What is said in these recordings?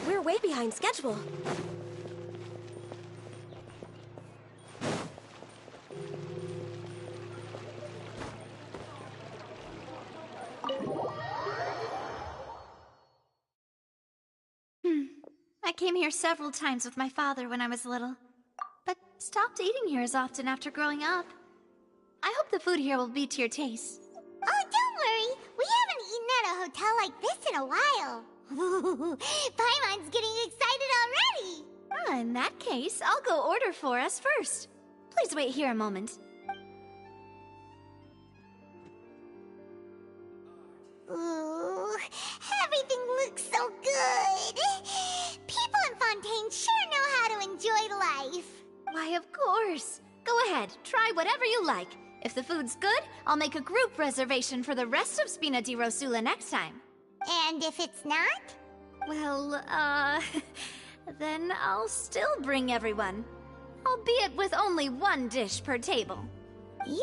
We're way behind schedule. I came here several times with my father when I was little, but stopped eating here as often after growing up. I hope the food here will be to your taste. Oh, don't worry. We haven't eaten at a hotel like this in a while. Paimon's getting excited already. In that case, I'll go order for us first. Please wait here a moment. Ooh, everything looks so good. People in Fontaine sure know how to enjoy life. Why, of course. Go ahead, try whatever you like. If the food's good, I'll make a group reservation for the rest of Spina di Rosula next time. And if it's not? Well, then I'll still bring everyone. Albeit with only one dish per table. You,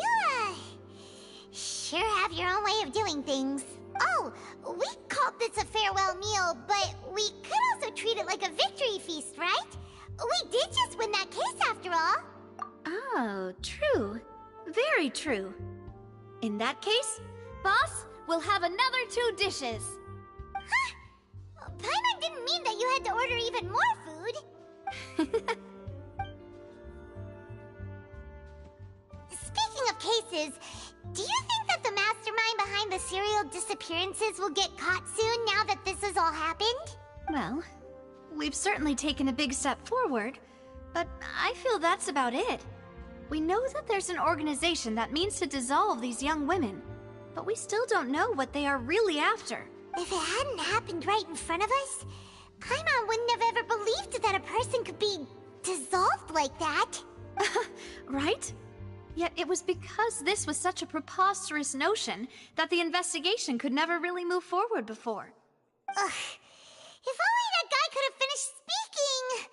sure have your own way of doing things. Oh, we called this a farewell meal, but we could also treat it like a victory feast, right? We did just win that case after all. Oh, true. Very true. In that case, boss, we'll have another 2 dishes. Huh? Paimon didn't mean that you had to order even more food. Speaking of cases, do you think that the mastermind behind the serial disappearances will get caught soon now that this has all happened? Well, we've certainly taken a big step forward, but I feel that's about it. We know that there's an organization that means to dissolve these young women, but we still don't know what they are really after. If it hadn't happened right in front of us, Paimon wouldn't have ever believed that a person could be dissolved like that. Right? Yet it was because this was such a preposterous notion that the investigation could never really move forward before. Ugh. If only that guy could have finished speaking!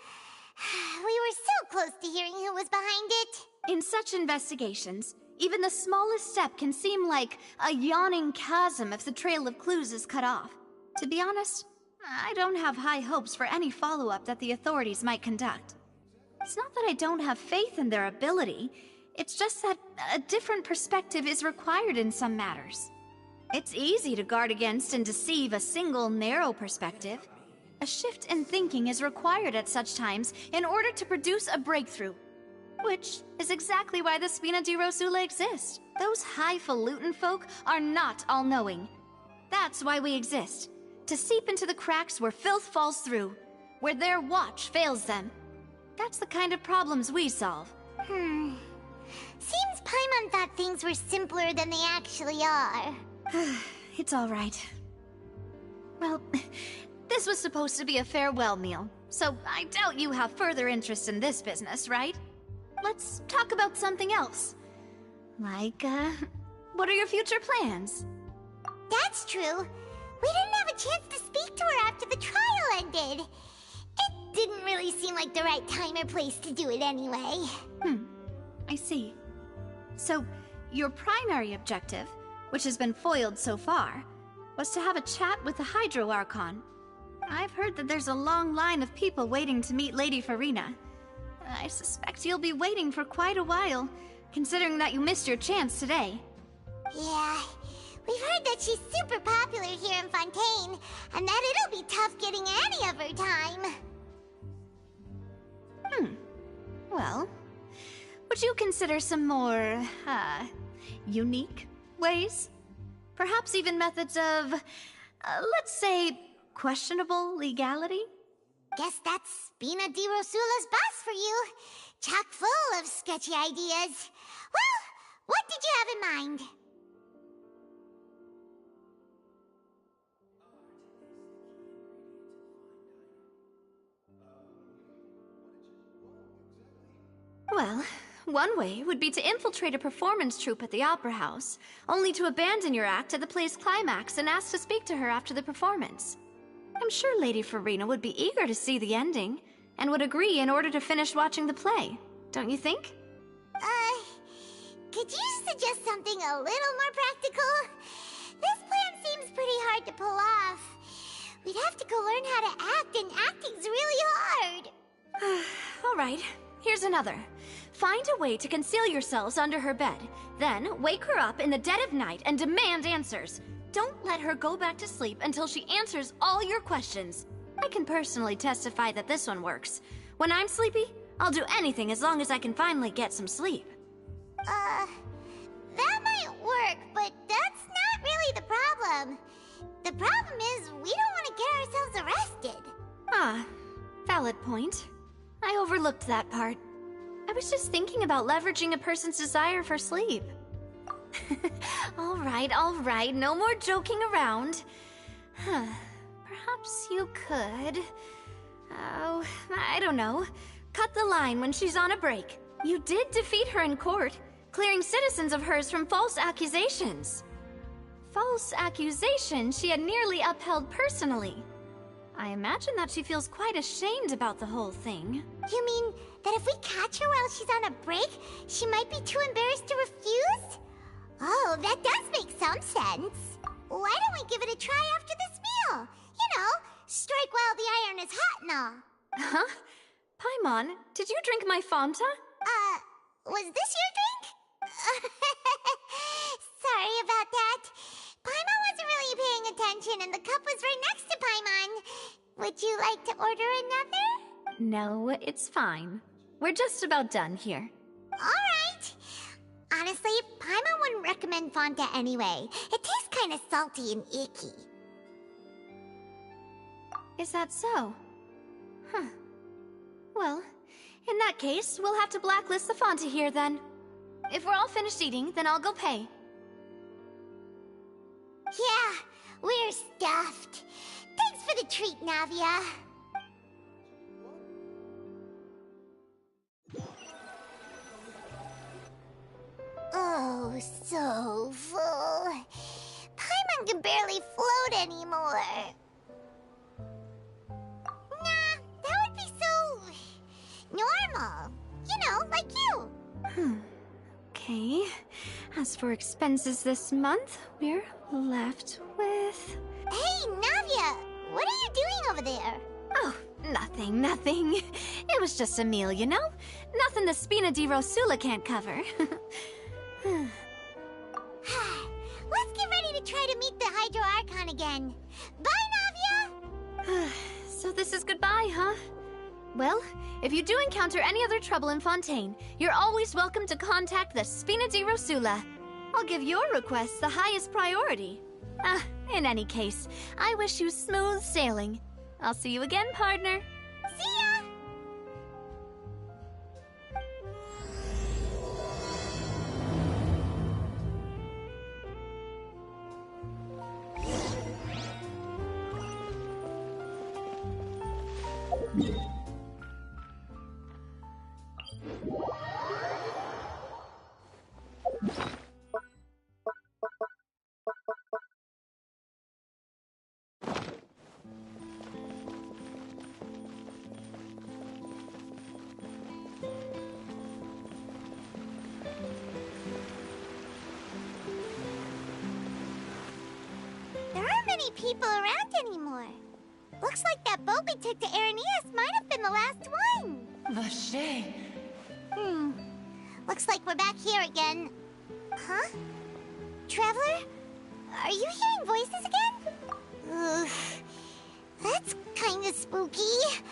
We were so close to hearing who was behind it. In such investigations, even the smallest step can seem like a yawning chasm if the trail of clues is cut off. To be honest, I don't have high hopes for any follow-up that the authorities might conduct. It's not that I don't have faith in their ability, it's just that a different perspective is required in some matters. It's easy to guard against and deceive a single narrow perspective. A shift in thinking is required at such times in order to produce a breakthrough. Which is exactly why the Spina di Rosula exist. Those highfalutin folk are not all-knowing. That's why we exist. To seep into the cracks where filth falls through. Where their watch fails them. That's the kind of problems we solve. Seems Paimon thought things were simpler than they actually are. It's all right. Well, this was supposed to be a farewell meal, so I doubt you have further interest in this business, right? Let's talk about something else. Like, what are your future plans? That's true. We didn't have a chance to speak to her after the trial ended. It didn't really seem like the right time or place to do it anyway. I see. So, your primary objective, which has been foiled so far, was to have a chat with the Hydro Archon. I've heard that there's a long line of people waiting to meet Lady Farina. I suspect you'll be waiting for quite a while, considering that you missed your chance today. Yeah, we've heard that she's super popular here in Fontaine, and that it'll be tough getting any of her time. Well, would you consider some more, unique ways? Perhaps even methods of, let's say, questionable legality? Guess that's Spina di Rosula's boss for you. Chock full of sketchy ideas. Well, what did you have in mind? Well, one way would be to infiltrate a performance troupe at the Opera House, only to abandon your act at the play's climax and ask to speak to her after the performance. I'm sure Lady Farina would be eager to see the ending, and would agree in order to finish watching the play, don't you think? Could you suggest something a little more practical? This plan seems pretty hard to pull off. We'd have to go learn how to act, and acting's really hard. Alright, here's another. Find a way to conceal yourselves under her bed. Then, wake her up in the dead of night and demand answers. Don't let her go back to sleep until she answers all your questions. I can personally testify that this one works. When I'm sleepy, I'll do anything as long as I can finally get some sleep. That might work, but that's not really the problem. The problem is we don't want to get ourselves arrested. Ah, valid point. I overlooked that part. I was just thinking about leveraging a person's desire for sleep. All right, no more joking around. Perhaps you could... Oh, I don't know. Cut the line when she's on a break. You did defeat her in court, clearing citizens of hers from false accusations. False accusations she had nearly upheld personally. I imagine that she feels quite ashamed about the whole thing. You mean that if we catch her while she's on a break, she might be too embarrassed to refuse? Oh, that does make some sense. Why don't we give it a try after this meal? You know, strike while the iron is hot and all. Huh? Paimon, did you drink my Fanta? Was this your drink? Sorry about that. Paimon wasn't really paying attention and the cup was right next to Paimon. Would you like to order another? No, it's fine. We're just about done here. Alright. Honestly, Paimon wouldn't recommend Fanta anyway. It tastes kind of salty and icky. Is that so? Huh. Well, in that case, we'll have to blacklist the Fanta here then. If we're all finished eating, then I'll go pay. Yeah, we're stuffed. Thanks for the treat, Navia. Oh, so full. Paimon can barely float anymore. Nah, that would be so... normal. You know, like you. Okay. As for expenses this month, we're left with... Hey, Navia! What are you doing over there? Oh, nothing. It was just a meal, you know? Nothing the Spina di Rosula can't cover. Let's get ready to try to meet the Hydro Archon again. Bye, Navia! So this is goodbye, huh? Well, if you do encounter any other trouble in Fontaine, you're always welcome to contact the Spina di Rosula. I'll give your request the highest priority. In any case, I wish you smooth sailing. I'll see you again, partner. See ya! There aren't many people around anymore. Looks like that boat we took to Araneas might have been the last one. Vache. Looks like we're back here again. Huh? Traveler? Are you hearing voices again? Ugh. That's kinda spooky.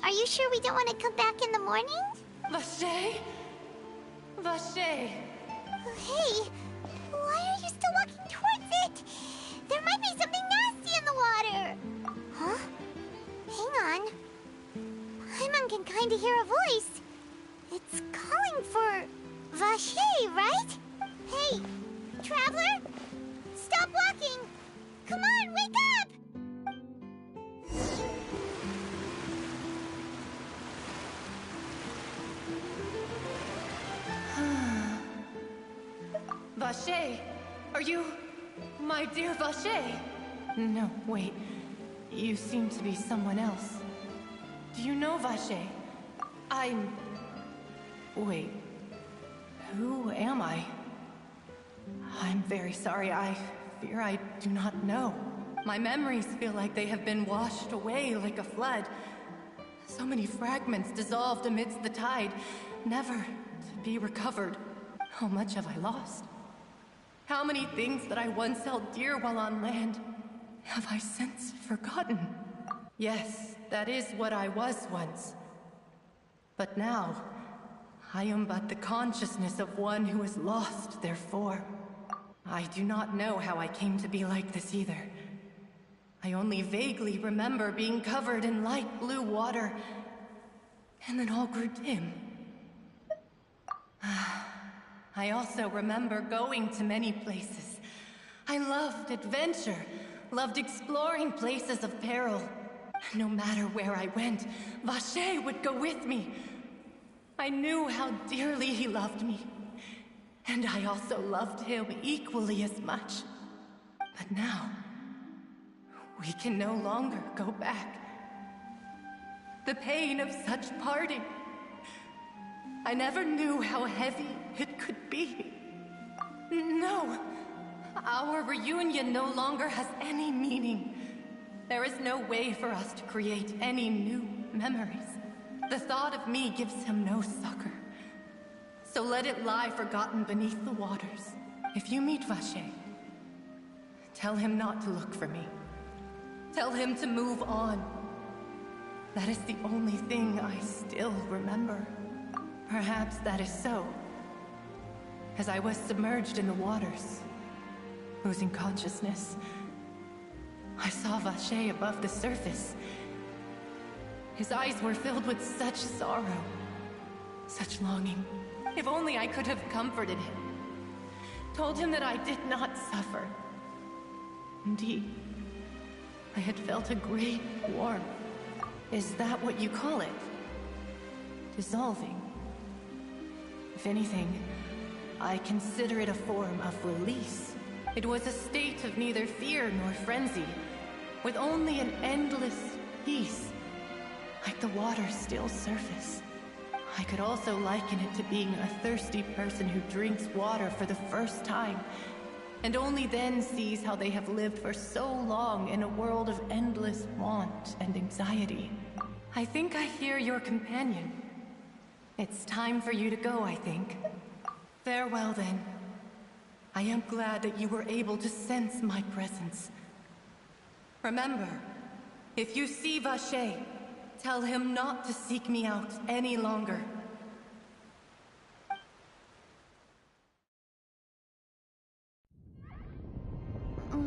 Are you sure we don't want to come back in the morning? Vache? Vache. Hey, why are you still walking towards it? There might be something nasty in the water. Huh? Hang on. Paimon can kinda hear a voice. It's calling for Vache, right? Hey, Traveler? Stop walking! Come on, wake up! Vache, are you... my dear Vache? No, wait. You seem to be someone else. Do you know Vache? Wait. Who am I? I'm very sorry. I fear I do not know. My memories feel like they have been washed away like a flood. So many fragments dissolved amidst the tide, never to be recovered. How much have I lost? How many things that I once held dear while on land have I since forgotten? Yes, that is what I was once. But now, I am but the consciousness of one who is lost, therefore. I do not know how I came to be like this either. I only vaguely remember being covered in light blue water, and then all grew dim. I also remember going to many places. I loved adventure, loved exploring places of peril. No matter where I went, Vacher would go with me. I knew how dearly he loved me, and I also loved him equally as much. But now, we can no longer go back. The pain of such parting, I never knew how heavy it could be. No, our reunion no longer has any meaning. There is no way for us to create any new memories. The thought of me gives him no succor. So let it lie forgotten beneath the waters. If you meet Vacher, tell him not to look for me. Tell him to move on. That is the only thing I still remember. Perhaps that is so. As I was submerged in the waters, losing consciousness, I saw Vacher above the surface. His eyes were filled with such sorrow, such longing. If only I could have comforted him, told him that I did not suffer. Indeed, I had felt a great warmth. Is that what you call it? Dissolving? If anything, I consider it a form of release. It was a state of neither fear nor frenzy, with only an endless peace, like the water's still surface. I could also liken it to being a thirsty person who drinks water for the first time, and only then sees how they have lived for so long in a world of endless want and anxiety. I think I hear your companion. It's time for you to go, I think. Farewell, then. I am glad that you were able to sense my presence. Remember, if you see Vacher, tell him not to seek me out any longer. Wake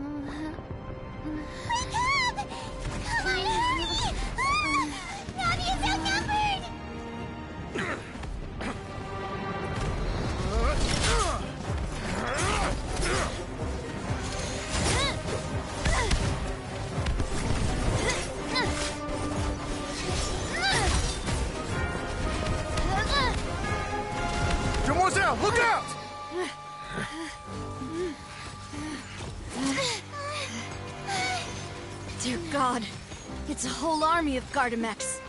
up! Come on, hurry! Navi is outnumbered! Demoiselle, look out! Dear God, it's a whole army of Gardamex.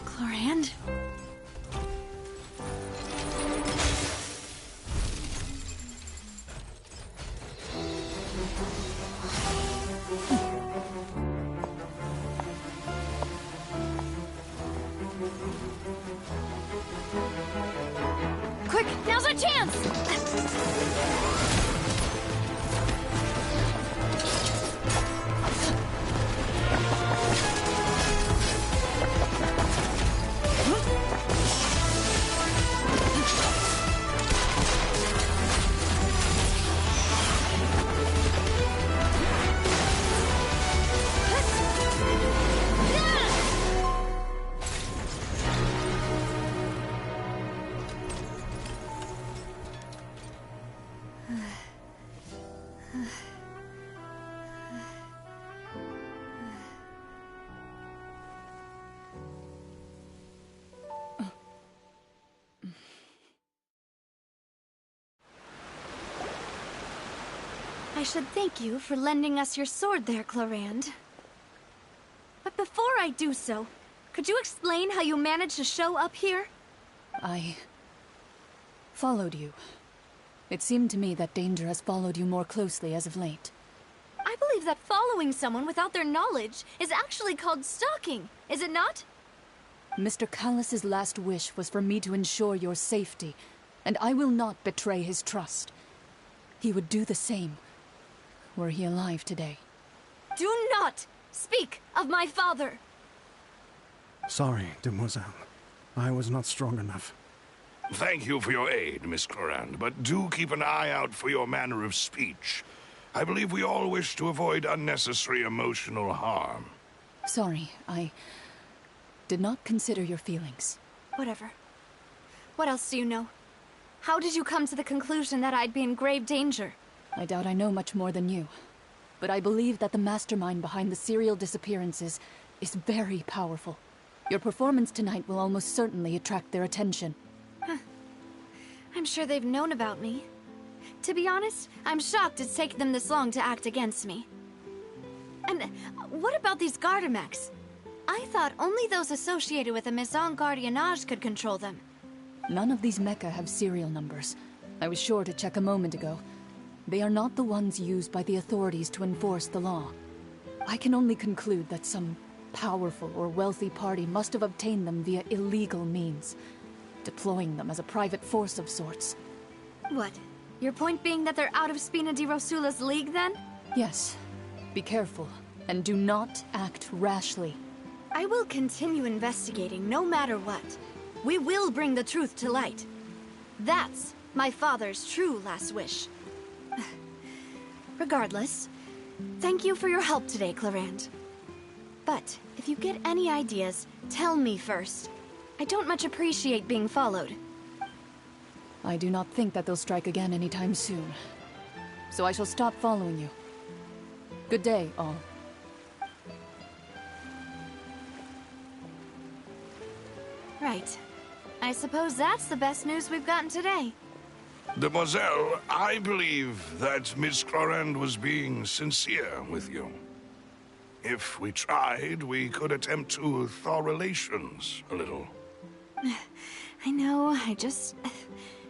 Chlorand? Quick, now's our chance! I should thank you for lending us your sword there, Chlorand. But before I do so, could you explain how you managed to show up here? I followed you. It seemed to me that danger has followed you more closely as of late. I believe that following someone without their knowledge is actually called stalking, is it not? Mr. Callus's last wish was for me to ensure your safety, and I will not betray his trust. He would do the same, were he alive today. Do not speak of my father! Sorry, demoiselle. I was not strong enough. Thank you for your aid, Miss Clorand, but do keep an eye out for your manner of speech. I believe we all wish to avoid unnecessary emotional harm. Sorry, I did not consider your feelings. Whatever. What else do you know? How did you come to the conclusion that I'd be in grave danger? I doubt I know much more than you, but I believe that the mastermind behind the serial disappearances is very powerful. Your performance tonight will almost certainly attract their attention. I'm sure they've known about me. To be honest, I'm shocked it's taken them this long to act against me. And what about these Gardamex? I thought only those associated with the Maison Gardiennage could control them. None of these mecha have serial numbers. I was sure to check a moment ago. They are not the ones used by the authorities to enforce the law. I can only conclude that some powerful or wealthy party must have obtained them via illegal means, deploying them as a private force of sorts. What? Your point being that they're out of Spina di Rosula's league, then? Yes. Be careful, and do not act rashly. I will continue investigating no matter what. We will bring the truth to light. That's my father's true last wish. Regardless, thank you for your help today, Clorand. But if you get any ideas, tell me first. I don't much appreciate being followed. I do not think that they'll strike again anytime soon. So I shall stop following you. Good day, all. Right. I suppose that's the best news we've gotten today. Demoiselle, I believe that Miss Clorand was being sincere with you. If we tried, we could attempt to thaw relations a little. I know,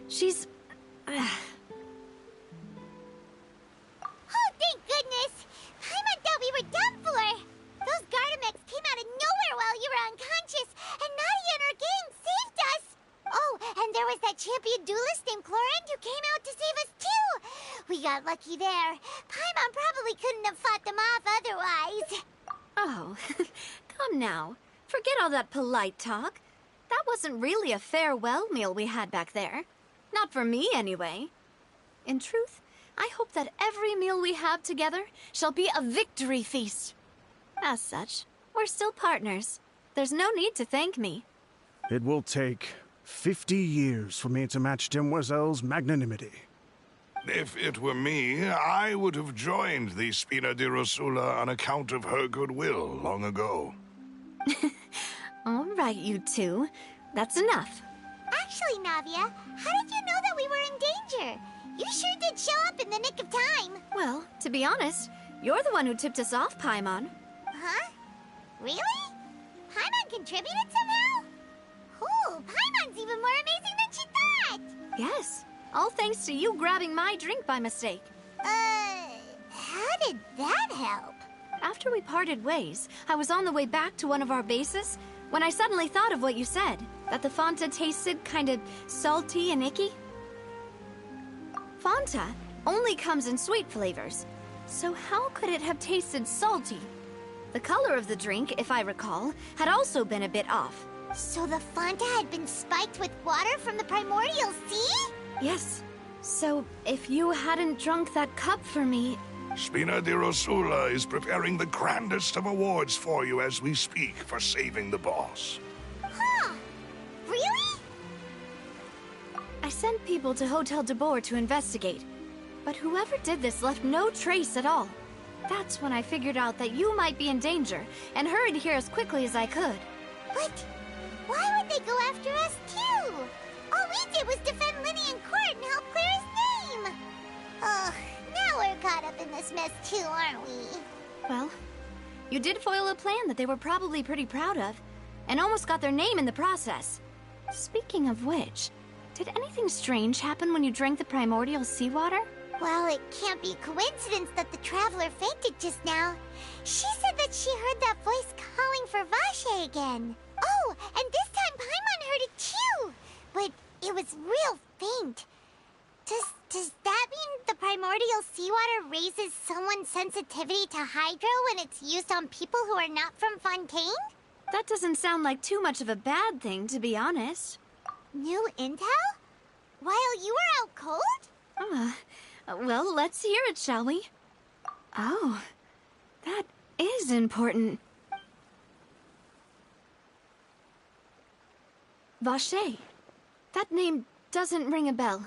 she's... Oh, thank goodness! Paimon thought we were done for! Those Gardamex came out of nowhere while you were unconscious, and Nadia and her gang saved us! Oh, and there was that champion duelist named Clorand who came out to save us too! We got lucky there. Paimon probably couldn't have fought them off otherwise. Oh, come now. Forget all that polite talk. That wasn't really a farewell meal we had back there. Not for me, anyway. In truth, I hope that every meal we have together shall be a victory feast. As such, we're still partners. There's no need to thank me. It will take 50 years for me to match Demoiselle's magnanimity. If it were me, I would have joined the Spina di Rosula on account of her goodwill long ago. All right, you two. That's enough. Actually, Navia, how did you know that we were in danger? You sure did show up in the nick of time. Well, to be honest, you're the one who tipped us off, Paimon. Huh? Really? Paimon contributed somehow? Ooh, Paimon's even more amazing than she thought! Yes, all thanks to you grabbing my drink by mistake. How did that help? After we parted ways, I was on the way back to one of our bases when I suddenly thought of what you said, that the Fanta tasted kind of salty and icky. Fanta only comes in sweet flavors, so how could it have tasted salty? The color of the drink, if I recall, had also been a bit off. So the Fanta had been spiked with water from the primordial sea? Yes. So, if you hadn't drunk that cup for me... Spina di Rosula is preparing the grandest of awards for you as we speak for saving the boss. Huh. Really? I sent people to Hotel de Boer to investigate, but whoever did this left no trace at all. That's when I figured out that you might be in danger, and hurried here as quickly as I could. But why would they go after us too? All we did was defend Linny in court and help clear his name. Ugh, now we're caught up in this mess too, aren't we? Well, you did foil a plan that they were probably pretty proud of, and almost got their name in the process. Speaking of which, Did anything strange happen when you drank the primordial seawater? Well, it can't be coincidence that the traveler fainted just now. She said that she heard that voice calling for Vache again. Oh, and this time Paimon heard it too! But it was real faint. Does that mean the primordial seawater raises someone's sensitivity to hydro when it's used on people who are not from Fontaine? That doesn't sound like too much of a bad thing, to be honest. New intel? While you were out cold? Well, let's hear it, shall we? Oh, that is important. Vache. That name doesn't ring a bell.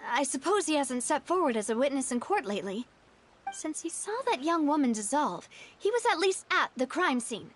I suppose he hasn't stepped forward as a witness in court lately. Since he saw that young woman dissolve, he was at least at the crime scene.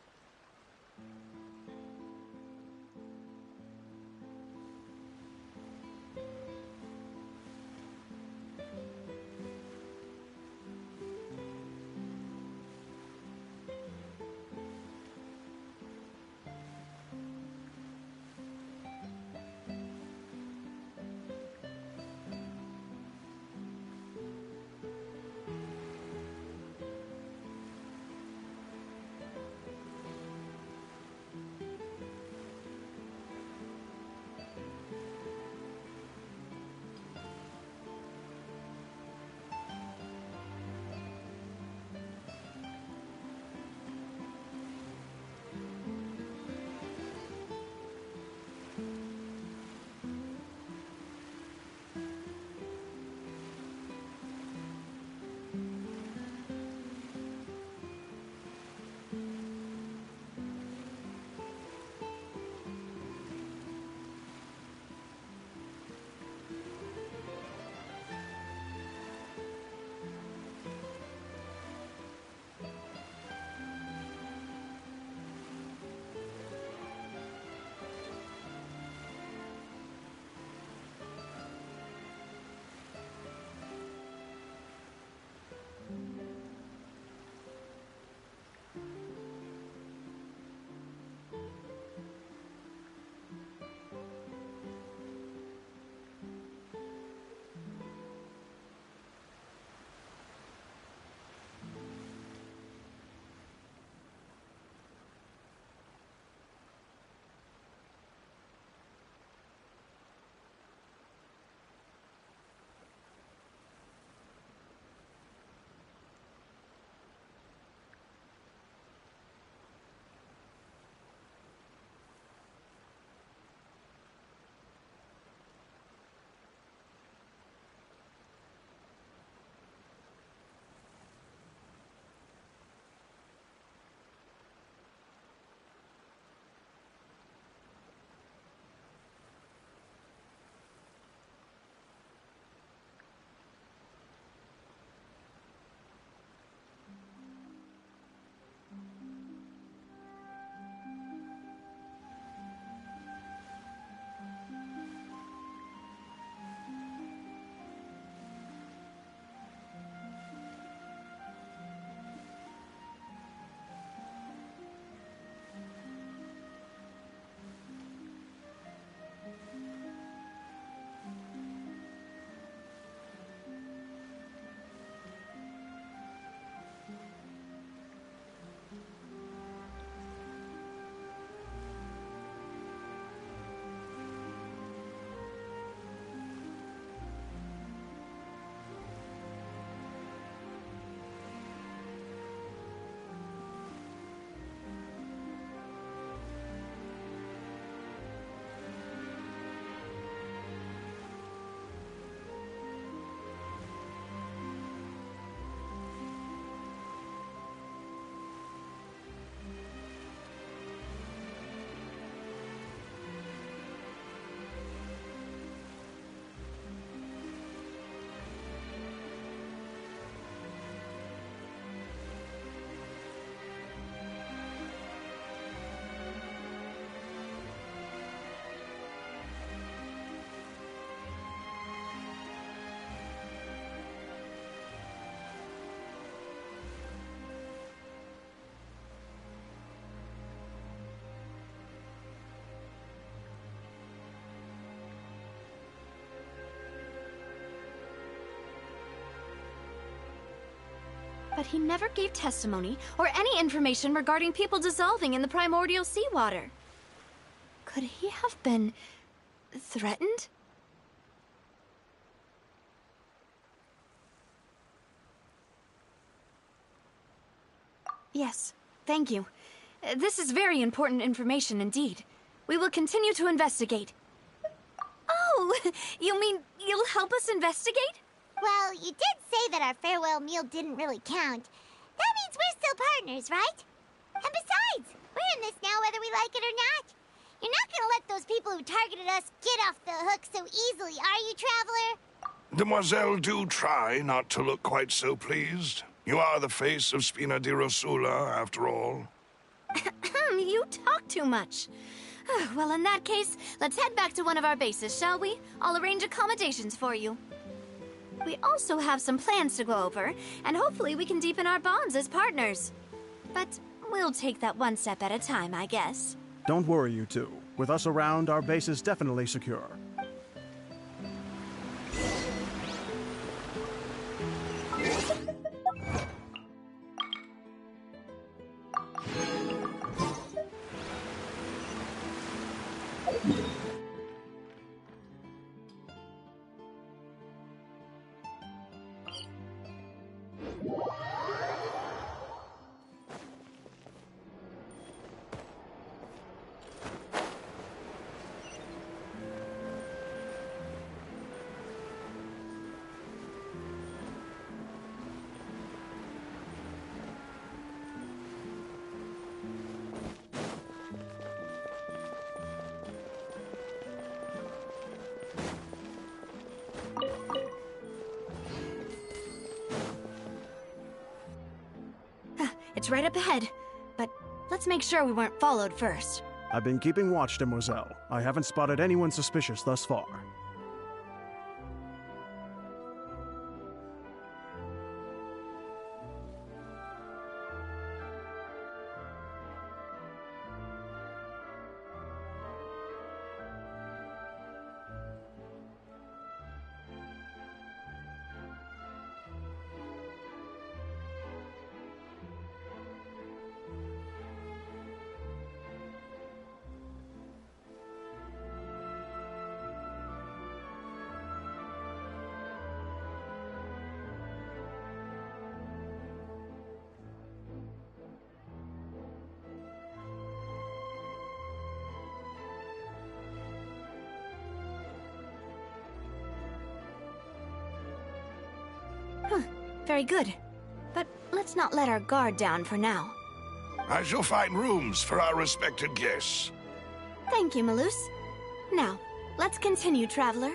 But he never gave testimony or any information regarding people dissolving in the primordial seawater. Could he have been threatened? Yes, thank you. This is very important information indeed. We will continue to investigate. Oh, you mean you'll help us investigate? Well, you did say that our farewell meal didn't really count. That means we're still partners, right? And besides, we're in this now whether we like it or not. You're not gonna let those people who targeted us get off the hook so easily, are you, Traveler? Demoiselle, do try not to look quite so pleased. You are the face of Spina di Rosula, after all. You talk too much. Well, in that case, let's head back to one of our bases, shall we? I'll arrange accommodations for you. We also have some plans to go over, and hopefully we can deepen our bonds as partners. But we'll take that one step at a time, I guess. Don't worry, you two. With us around, our base is definitely secure. It's right up ahead, but let's make sure we weren't followed first. I've been keeping watch, Demoiselle. I haven't spotted anyone suspicious thus far. Very good. But let's not let our guard down for now. I shall find rooms for our respected guests. Thank you, Malus. Now, let's continue, Traveler.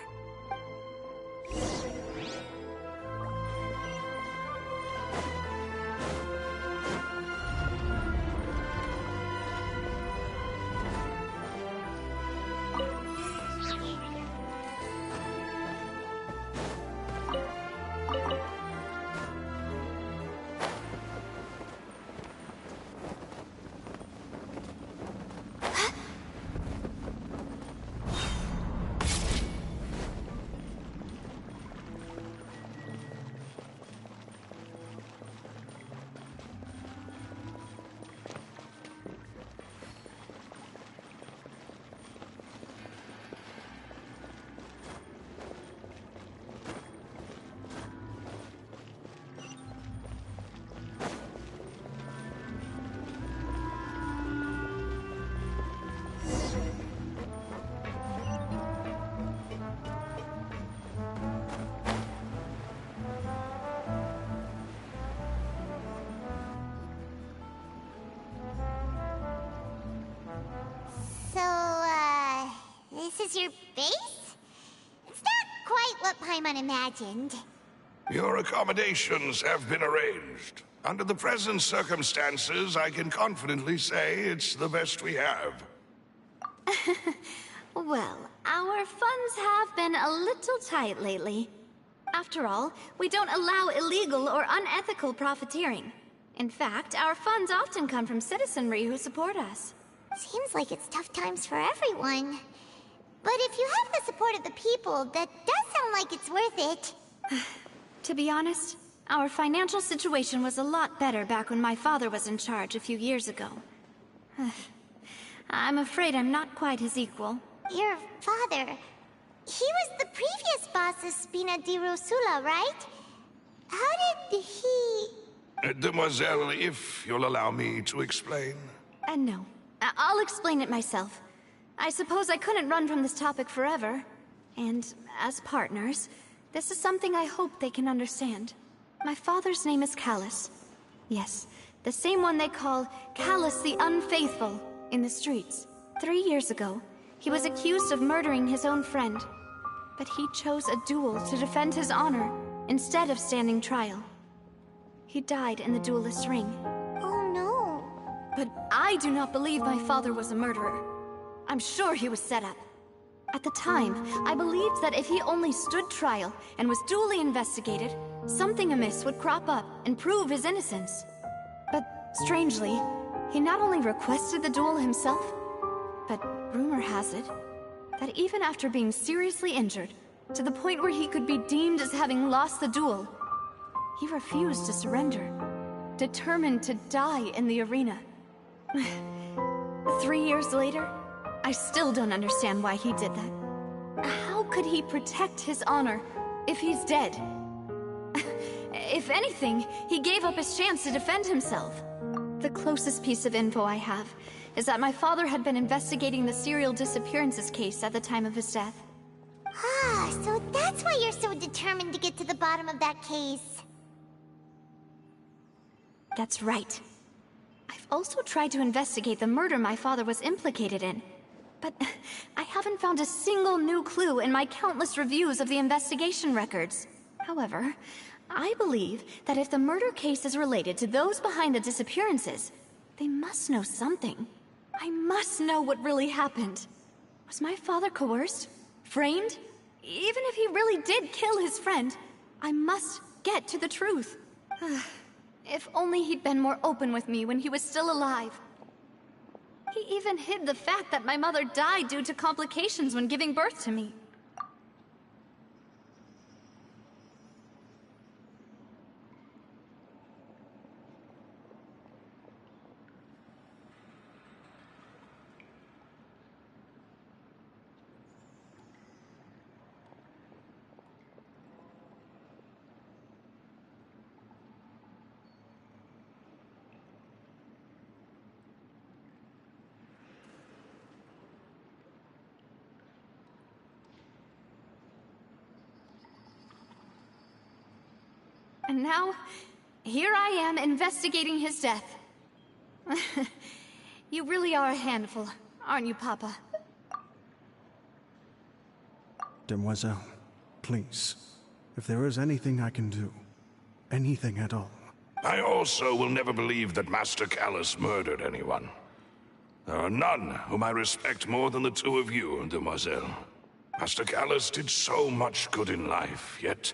This is your base? It's not quite what Paimon imagined. Your accommodations have been arranged. Under the present circumstances, I can confidently say it's the best we have. Well, our funds have been a little tight lately. After all, we don't allow illegal or unethical profiteering. In fact, our funds often come from citizenry who support us. Seems like it's tough times for everyone. But if you have the support of the people, that does sound like it's worth it. To be honest, Our financial situation was a lot better back when my father was in charge a few years ago. I'm afraid I'm not quite his equal. Your father... he was the previous boss of Spina di Rosula, right? How did he... Demoiselle, if you'll allow me to explain. No. I'll explain it myself. I suppose I couldn't run from this topic forever. And as partners, this is something I hope they can understand. My father's name is Callus. Yes, the same one they call Callus the Unfaithful in the streets. 3 years ago, he was accused of murdering his own friend. But he chose a duel to defend his honor, instead of standing trial. He died in the duelist's ring. Oh no. But I do not believe my father was a murderer. I'm sure he was set up. At the time, I believed that if he only stood trial and was duly investigated, something amiss would crop up and prove his innocence. But strangely, he not only requested the duel himself, but rumor has it that even after being seriously injured, to the point where he could be deemed as having lost the duel, he refused to surrender, determined to die in the arena. 3 years later, I still don't understand why he did that. How could he protect his honor if he's dead? If anything, he gave up his chance to defend himself. The closest piece of info I have is that my father had been investigating the serial disappearances case at the time of his death. Ah, so that's why you're so determined to get to the bottom of that case. That's right. I've also tried to investigate the murder my father was implicated in, but I haven't found a single new clue in my countless reviews of the investigation records. However, I believe that if the murder case is related to those behind the disappearances, they must know something. I must know what really happened. Was my father coerced? Framed? Even if he really did kill his friend, I must get to the truth. If only he'd been more open with me when he was still alive. He even hid the fact that my mother died due to complications when giving birth to me. And now, here I am investigating his death. You really are a handful, aren't you, Papa? Demoiselle, please. If there is anything I can do, anything at all. I also will never believe that Master Callus murdered anyone. There are none whom I respect more than the two of you, Demoiselle. Master Callus did so much good in life, yet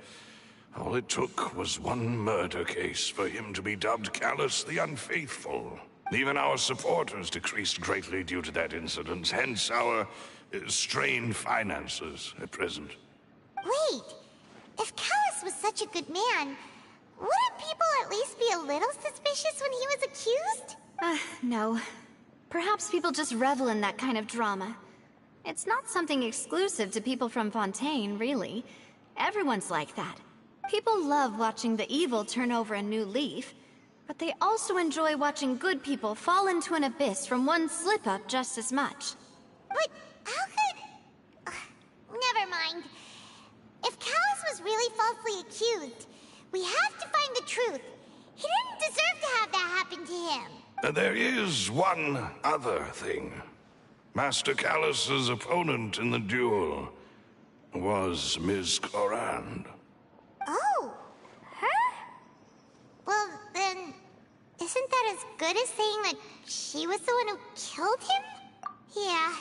all it took was one murder case for him to be dubbed Callus the Unfaithful. Even our supporters decreased greatly due to that incident, hence our strained finances at present. Wait, if Callus was such a good man, wouldn't people at least be a little suspicious when he was accused? No. Perhaps people just revel in that kind of drama. It's not something exclusive to people from Fontaine, really. Everyone's like that. People love watching the evil turn over a new leaf, but they also enjoy watching good people fall into an abyss from one slip-up just as much. But how could... never mind. If Callus was really falsely accused, we have to find the truth. He didn't deserve to have that happen to him. There is one other thing. Master Callus's opponent in the duel was Ms. Clorand. Oh, her? Well, then, isn't that as good as saying that she was the one who killed him? Yeah,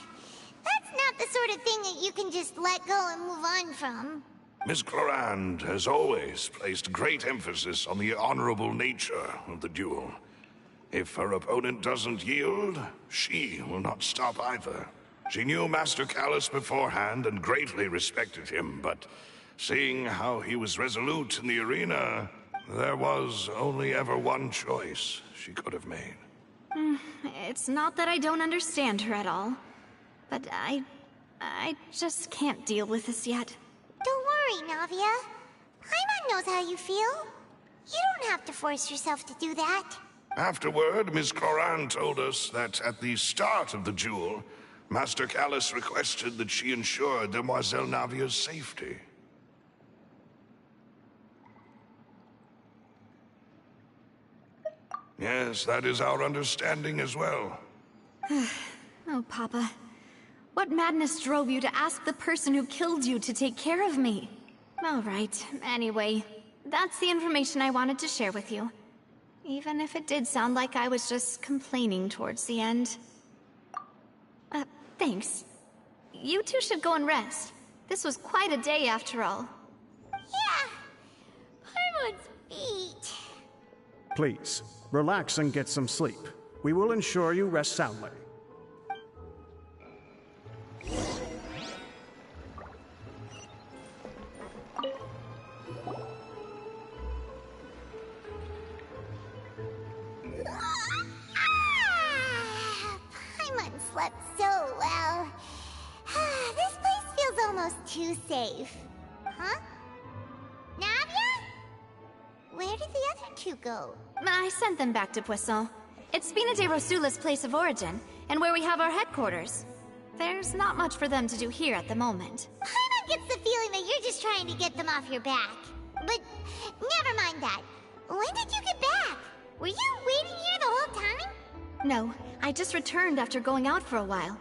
that's not the sort of thing that you can just let go and move on from. Ms. Clorand has always placed great emphasis on the honorable nature of the duel. If her opponent doesn't yield, she will not stop either. She knew Master Callus beforehand and greatly respected him, but seeing how he was resolute in the arena, There was only ever one choice she could have made. It's not that I don't understand her at all, but I just can't deal with this yet. Don't worry, Navia. Paimon knows how you feel. You don't have to force yourself to do that. Afterward, Ms. Cloran told us that at the start of the duel, Master Callus requested that she ensure Demoiselle Navia's safety. Yes, that is our understanding as well. Oh, Papa. What madness drove you to ask the person who killed you to take care of me? All right, anyway, that's the information I wanted to share with you. Even if it did sound like I was just complaining towards the end. Thanks. You two should go and rest. This was quite a day after all. Yeah. Paimon's beat. Please, relax and get some sleep. We will ensure you rest soundly. Paimon slept so well. This place feels almost too safe. Huh? Navia? Where did the other two go? I sent them back to Poisson. It's Spina de Rosula's place of origin, and where we have our headquarters. There's not much for them to do here at the moment. Paimon gets the feeling that you're just trying to get them off your back. But never mind that. When did you get back? Were you waiting here the whole time? No, I just returned after going out for a while.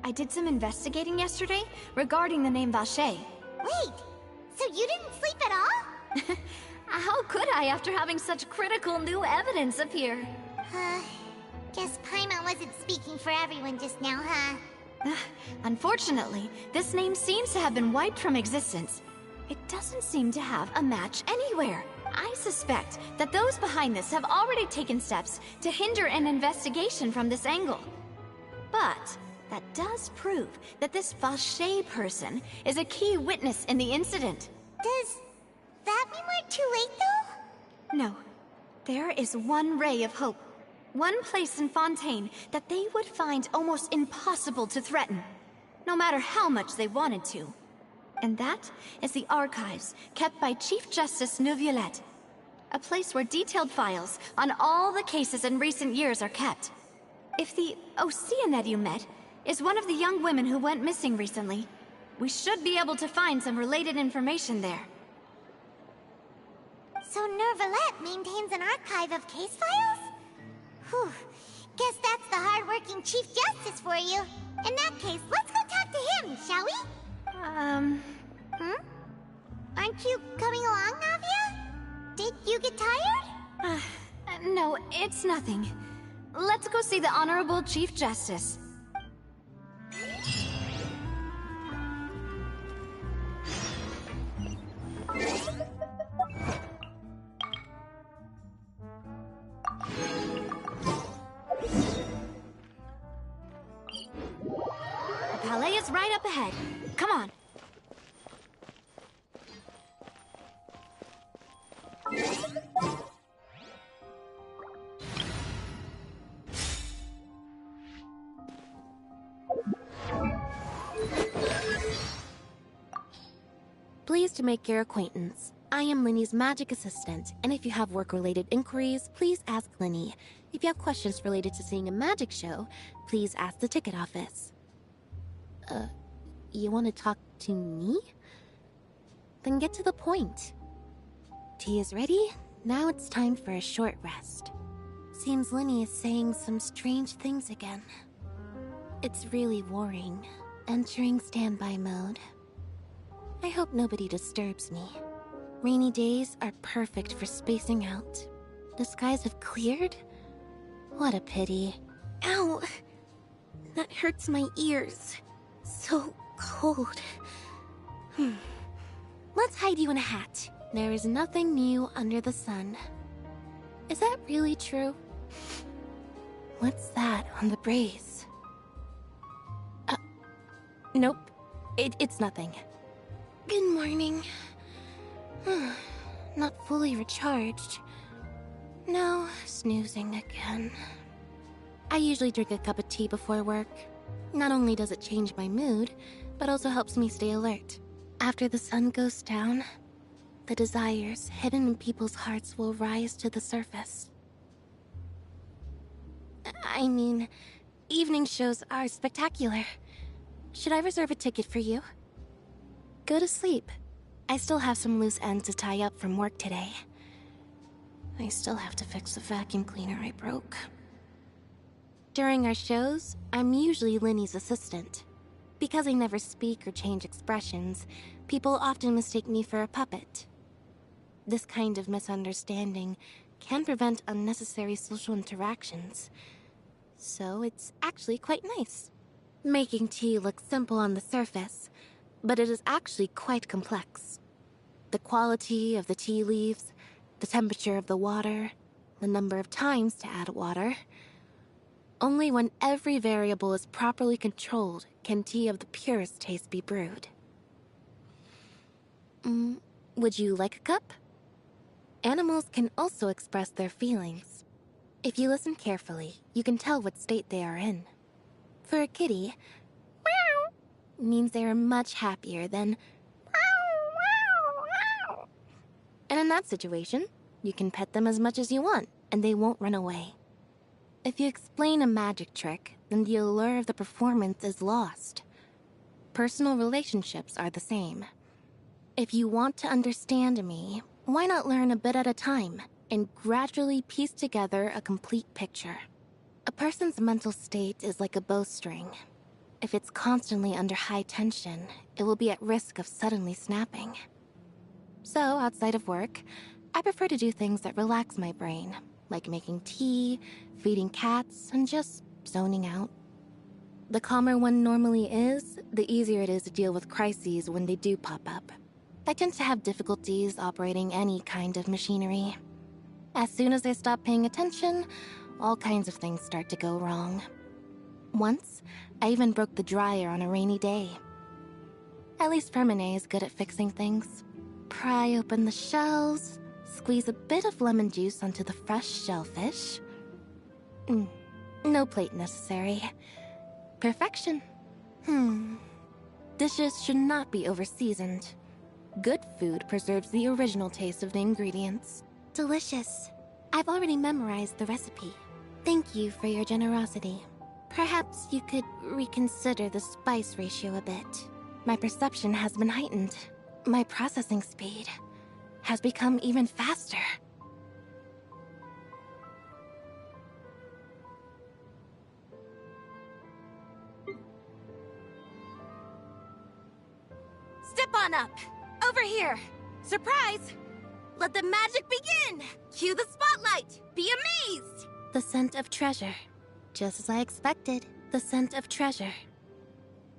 I did some investigating yesterday regarding the name Vacher. Wait, so you didn't sleep at all? How could I after having such critical new evidence appear? Guess Paimon wasn't speaking for everyone just now, huh? Unfortunately, this name seems to have been wiped from existence. It doesn't seem to have a match anywhere. I suspect that those behind this have already taken steps to hinder an investigation from this angle. But that does prove that this Vacher person is a key witness in the incident. Does that mean we're too late, though? No. There is one ray of hope. One place in Fontaine that they would find almost impossible to threaten, no matter how much they wanted to. And that is the archives kept by Chief Justice Neuvillette. A place where detailed files on all the cases in recent years are kept. If the Oceanette you met is one of the young women who went missing recently, we should be able to find some related information there. So Neuvillette maintains an archive of case files? Whew. Guess that's the hard-working Chief Justice for you. In that case, let's go talk to him, shall we? Aren't you coming along, Navia? Did you get tired? No, it's nothing. Let's go see the Honorable Chief Justice. The Palais is right up ahead. Come on. Pleased to make your acquaintance. I am Linny's magic assistant, and if you have work-related inquiries, please ask Linny. If you have questions related to seeing a magic show, please ask the ticket office. You want to talk to me? Then get to the point. Tea is ready. Now it's time for a short rest. Seems Linny is saying some strange things again. It's really worrying. Entering standby mode. I hope nobody disturbs me. Rainy days are perfect for spacing out. The skies have cleared? What a pity. Ow! That hurts my ears. So cold. Let's hide you in a hat. There is nothing new under the sun. Is that really true? What's that on the brace? Nope. It's nothing. Good morning. not fully recharged. No, snoozing again. I usually drink a cup of tea before work. Not only does it change my mood, but also helps me stay alert. After the sun goes down, the desires hidden in people's hearts will rise to the surface. I mean, evening shows are spectacular. Should I reserve a ticket for you? Go to sleep. I still have some loose ends to tie up from work today. I still have to fix the vacuum cleaner I broke. During our shows, I'm usually Linny's assistant. Because I never speak or change expressions, people often mistake me for a puppet. This kind of misunderstanding can prevent unnecessary social interactions. So it's actually quite nice. Making tea looks simple on the surface, but it is actually quite complex. The quality of the tea leaves, the temperature of the water, the number of times to add water. Only when every variable is properly controlled can tea of the purest taste be brewed. Would you like a cup? Animals can also express their feelings. If you listen carefully, you can tell what state they are in. For a kitty, meow means they are much happier than meow, meow, meow. And in that situation, you can pet them as much as you want, and they won't run away. If you explain a magic trick, then the allure of the performance is lost. Personal relationships are the same. If you want to understand me, why not learn a bit at a time and gradually piece together a complete picture? A person's mental state is like a bowstring. If it's constantly under high tension, it will be at risk of suddenly snapping. So, outside of work, I prefer to do things that relax my brain, like making tea, feeding cats, and just zoning out. The calmer one normally is, the easier it is to deal with crises when they do pop up. I tend to have difficulties operating any kind of machinery. As soon as I stop paying attention, all kinds of things start to go wrong. Once, I even broke the dryer on a rainy day. At least Fermine is good at fixing things. Pry open the shells, squeeze a bit of lemon juice onto the fresh shellfish. No plate necessary. Perfection. Dishes should not be over-seasoned. Good food preserves the original taste of the ingredients. Delicious. I've already memorized the recipe. Thank you for your generosity. Perhaps you could reconsider the spice ratio a bit. My perception has been heightened. My processing speed has become even faster. Step on up! Over here! Surprise! Let the magic begin! Cue the spotlight! Be amazed! The scent of treasure. Just as I expected. The scent of treasure.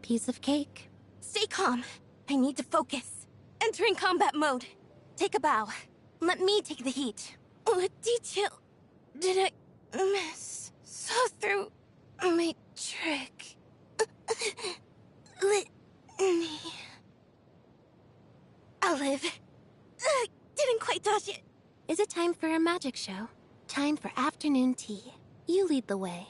Piece of cake. Stay calm. I need to focus. Entering combat mode. Take a bow. Let me take the heat. What detail did I miss? Saw through my trick. Let me... I'll live. Didn't quite dodge it. Is it time for a magic show? Time for afternoon tea. You lead the way.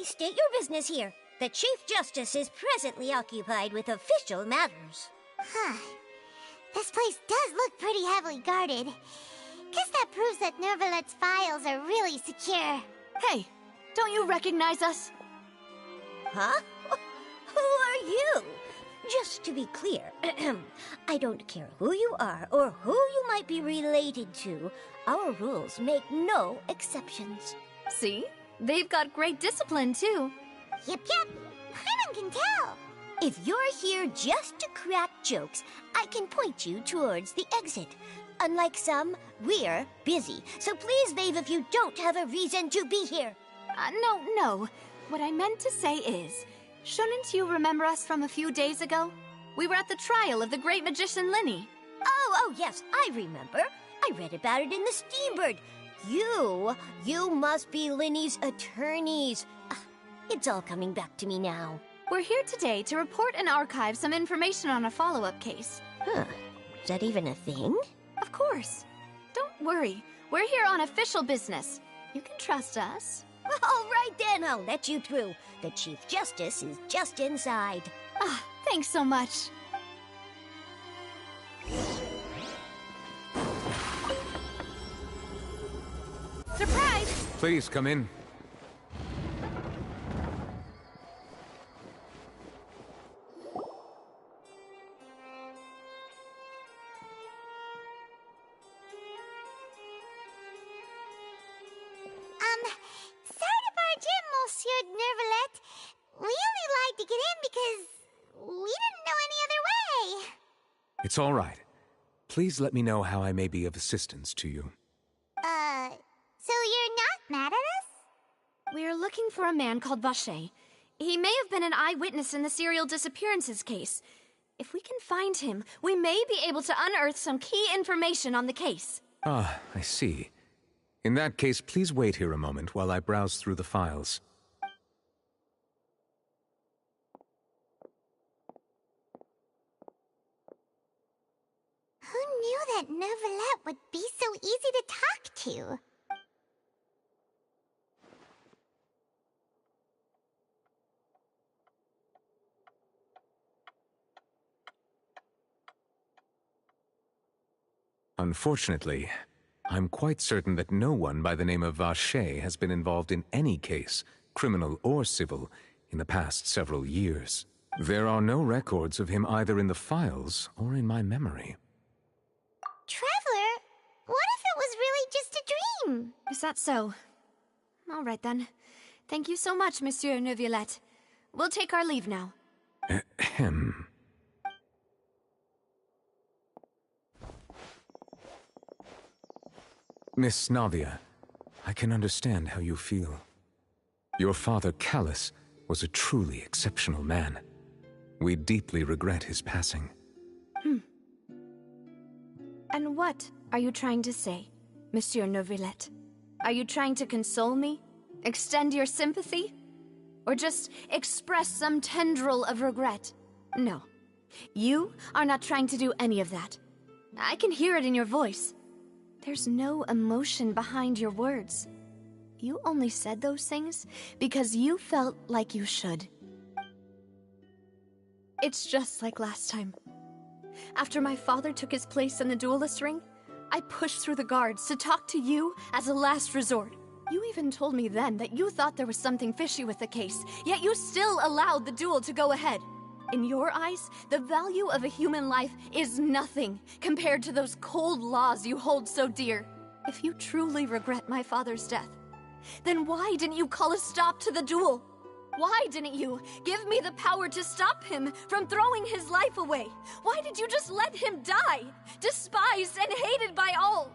Please state your business here. The Chief Justice is presently occupied with official matters. Huh. This place does look pretty heavily guarded. Guess that proves that Nervalet's files are really secure. Hey, don't you recognize us? Huh? Who are you? Just to be clear, I don't care who you are or who you might be related to. Our rules make no exceptions. See? They've got great discipline, too. Yep. Paimon can tell. If you're here just to crack jokes, I can point you towards the exit. Unlike some, we're busy, so please leave if you don't have a reason to be here. No. What I meant to say is, shouldn't you remember us from a few days ago? We were at the trial of the great magician Linny. Oh, yes, I remember. I read about it in the Steambird. You must be Linny's attorneys. It's all coming back to me now. We're here today to report and archive some information on a follow-up case. Huh. Is that even a thing? Of course. Don't worry. We're here on official business. You can trust us. All right then, I'll let you through. The Chief Justice is just inside. Thanks so much. Surprise! Please come in. Sorry to barge in, Monsieur Nervalet. We only lied to get in because we didn't know any other way. It's all right. Please let me know how I may be of assistance to you. So you're not mad at us? We're looking for a man called Vacher. He may have been an eyewitness in the serial disappearances case. If we can find him, we may be able to unearth some key information on the case. Ah, I see. In that case, please wait here a moment while I browse through the files. Who knew that Nervalet would be so easy to talk to? Unfortunately, I'm quite certain that no one by the name of Vacher has been involved in any case, criminal or civil, in the past several years. There are no records of him either in the files or in my memory. Traveler, what if it was really just a dream? Is that so? All right then. Thank you so much, Monsieur Neuvillette. We'll take our leave now. Ahem. Miss Navia, I can understand how you feel. Your father, Callus, was a truly exceptional man. We deeply regret his passing. And what are you trying to say, Monsieur Neuvillette? Are you trying to console me? Extend your sympathy? Or just express some tendril of regret? No. You are not trying to do any of that. I can hear it in your voice. There's no emotion behind your words. You only said those things because you felt like you should. It's just like last time. After my father took his place in the duelist ring, I pushed through the guards to talk to you as a last resort. You even told me then that you thought there was something fishy with the case, yet you still allowed the duel to go ahead. In your eyes, the value of a human life is nothing compared to those cold laws you hold so dear. If you truly regret my father's death, then why didn't you call a stop to the duel? Why didn't you give me the power to stop him from throwing his life away? Why did you just let him die, despised and hated by all?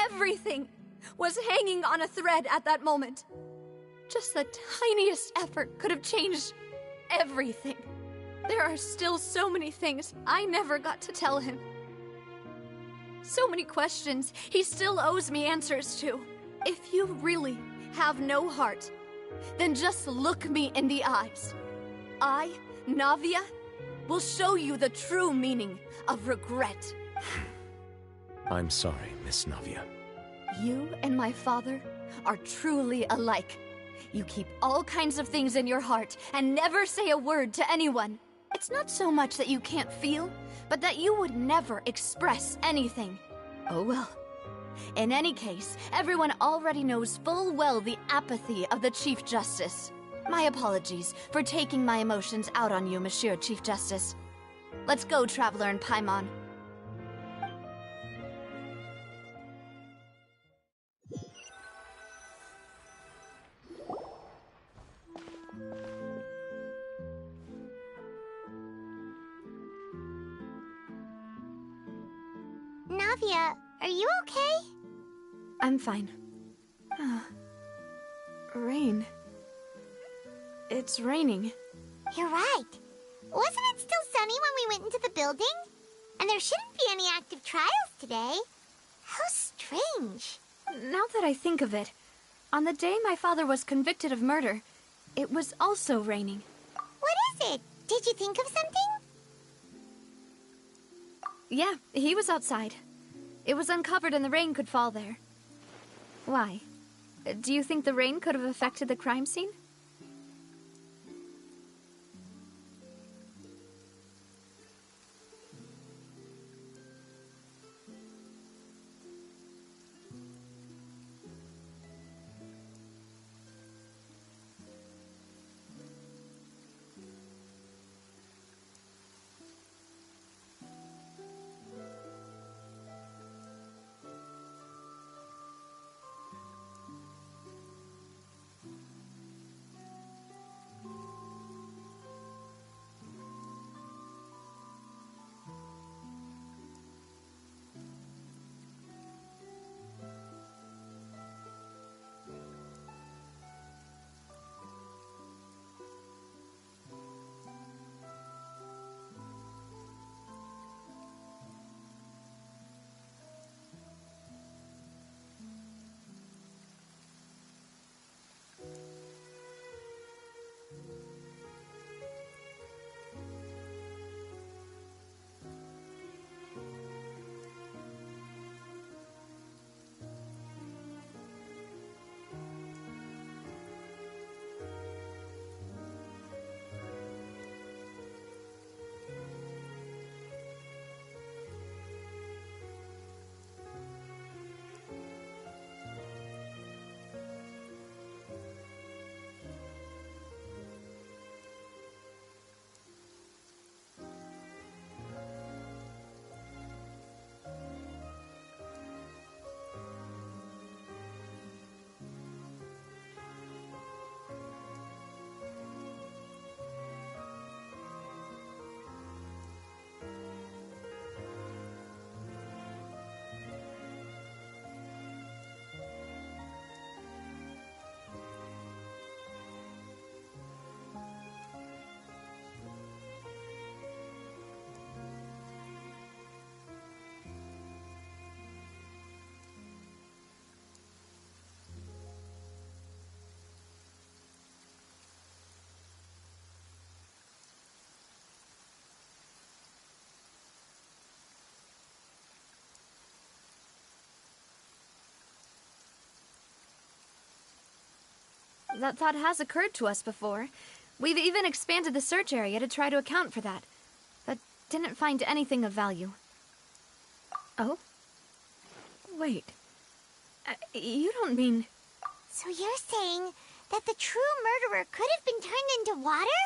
Everything was hanging on a thread at that moment. Just the tiniest effort could have changed everything. There are still so many things I never got to tell him. So many questions he still owes me answers to. If you really have no heart, then just look me in the eyes. I, Navia, will show you the true meaning of regret. I'm sorry, Miss Navia. You and my father are truly alike. You keep all kinds of things in your heart and never say a word to anyone. It's not so much that you can't feel, but that you would never express anything. Oh well. In any case, everyone already knows full well the apathy of the Chief Justice. My apologies for taking my emotions out on you, Monsieur Chief Justice. Let's go, Traveler and Paimon. Navia, are you okay? I'm fine. Rain. It's raining. You're right. Wasn't it still sunny when we went into the building? And there shouldn't be any active trials today. How strange. Now that I think of it, on the day my father was convicted of murder, it was also raining. What is it? Did you think of something? Yeah, he was outside. It was uncovered and the rain could fall there. Why? Do you think the rain could have affected the crime scene? That thought has occurred to us before. We've even expanded the search area to try to account for that, but didn't find anything of value. Oh? Wait. You don't mean... So you're saying that the true murderer could have been turned into water?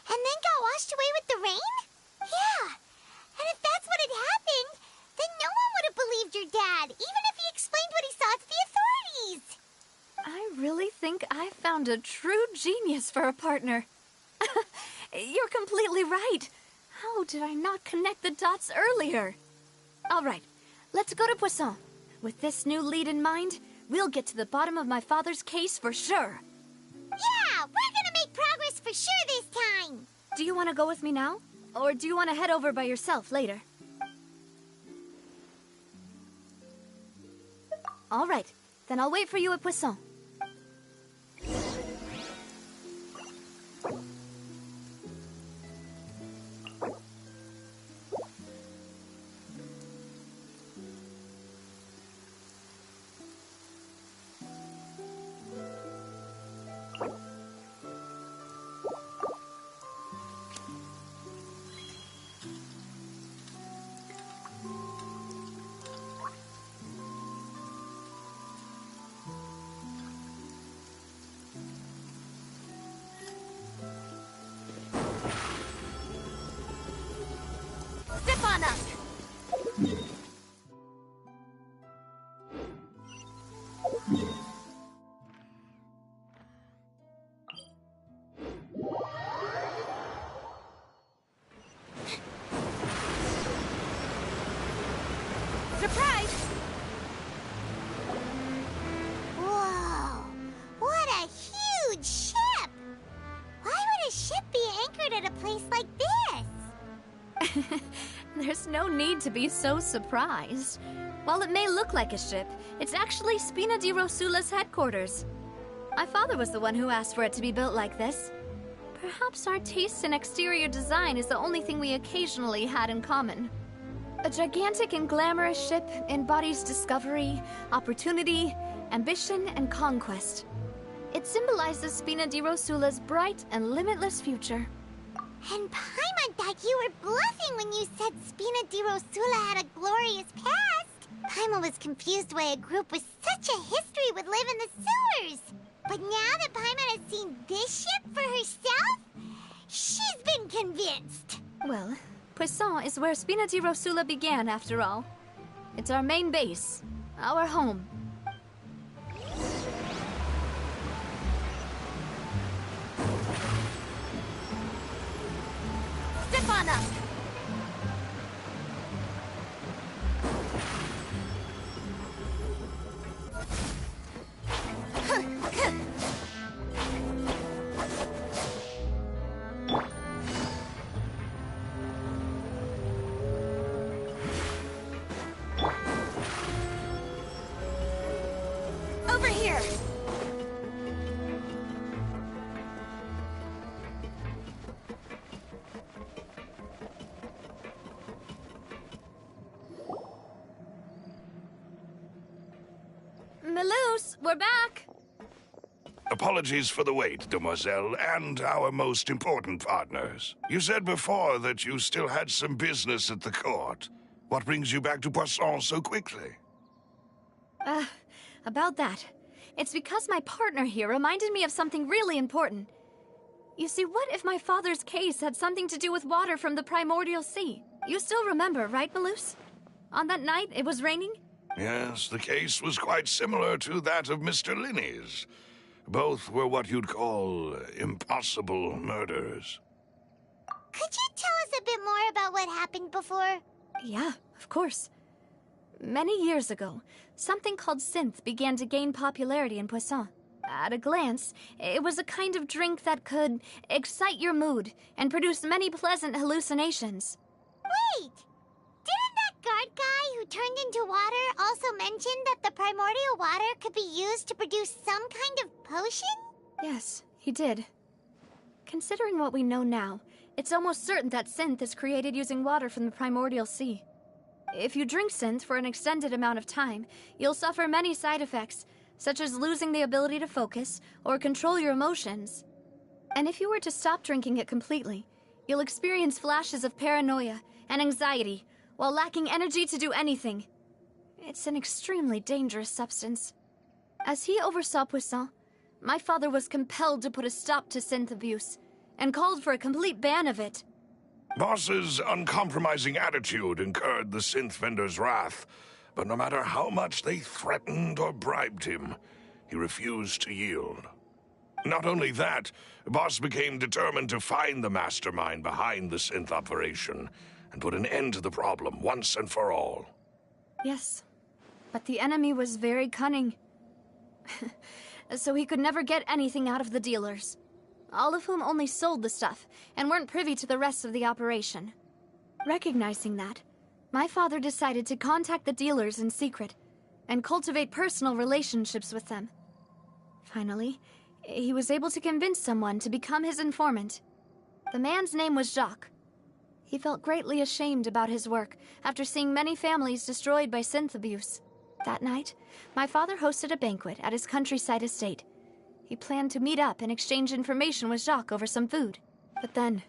And then got washed away with the rain? Yeah. And if that's what had happened, then no one would have believed your dad, even if he explained what he saw to the authorities. I really think I found a true genius for a partner. You're completely right. How did I not connect the dots earlier? All right, let's go to Poisson. With this new lead in mind, we'll get to the bottom of my father's case for sure. Yeah, we're gonna make progress for sure this time. Do you want to go with me now? Or do you want to head over by yourself later? All right, then I'll wait for you at Poisson. on up! Surprise! Whoa! What a huge ship! Why would a ship be anchored at a place like this? There's no need to be so surprised. While it may look like a ship, it's actually Spina di Rosula's headquarters. My father was the one who asked for it to be built like this. Perhaps our taste in exterior design is the only thing we occasionally had in common. A gigantic and glamorous ship embodies discovery, opportunity, ambition, and conquest. It symbolizes Spina di Rosula's bright and limitless future. And Paimon thought you were bluffing when you said Spina di Rosula had a glorious past. Paimon was confused why a group with such a history would live in the sewers. But now that Paimon has seen this ship for herself, she's been convinced. Well, Poisson is where Spina di Rosula began, after all. It's our main base, our home. Step on up! Over here! Maloose, we're back! Apologies for the wait, demoiselle, and our most important partners. You said before that you still had some business at the court. What brings you back to Poisson so quickly? About that. It's because my partner here reminded me of something really important. You see, what if my father's case had something to do with water from the primordial sea? You still remember, right, Maloose? On that night, it was raining? Yes, the case was quite similar to that of Mr. Linney's. Both were what you'd call impossible murders. Could you tell us a bit more about what happened before? Yeah, of course. Many years ago, something called synth began to gain popularity in Poisson. At a glance, it was a kind of drink that could excite your mood and produce many pleasant hallucinations. Wait! Didn't that guard guy who turned into water also mention that the primordial water could be used to produce some kind of potion? Yes, he did. Considering what we know now, it's almost certain that synth is created using water from the primordial sea. If you drink synth for an extended amount of time, you'll suffer many side effects, such as losing the ability to focus or control your emotions. And if you were to stop drinking it completely, you'll experience flashes of paranoia and anxiety while lacking energy to do anything. It's an extremely dangerous substance. As he oversaw Poisson, my father was compelled to put a stop to synth abuse and called for a complete ban of it. Boss's uncompromising attitude incurred the synth vendor's wrath, but no matter how much they threatened or bribed him, he refused to yield. Not only that, Boss became determined to find the mastermind behind the synth operation and put an end to the problem once and for all. Yes, but the enemy was very cunning. So he could never get anything out of the dealers, all of whom only sold the stuff and weren't privy to the rest of the operation. Recognizing that, my father decided to contact the dealers in secret and cultivate personal relationships with them. Finally, he was able to convince someone to become his informant. The man's name was Jacques. He felt greatly ashamed about his work after seeing many families destroyed by synth abuse. That night, my father hosted a banquet at his countryside estate. He planned to meet up and exchange information with Jacques over some food. But then,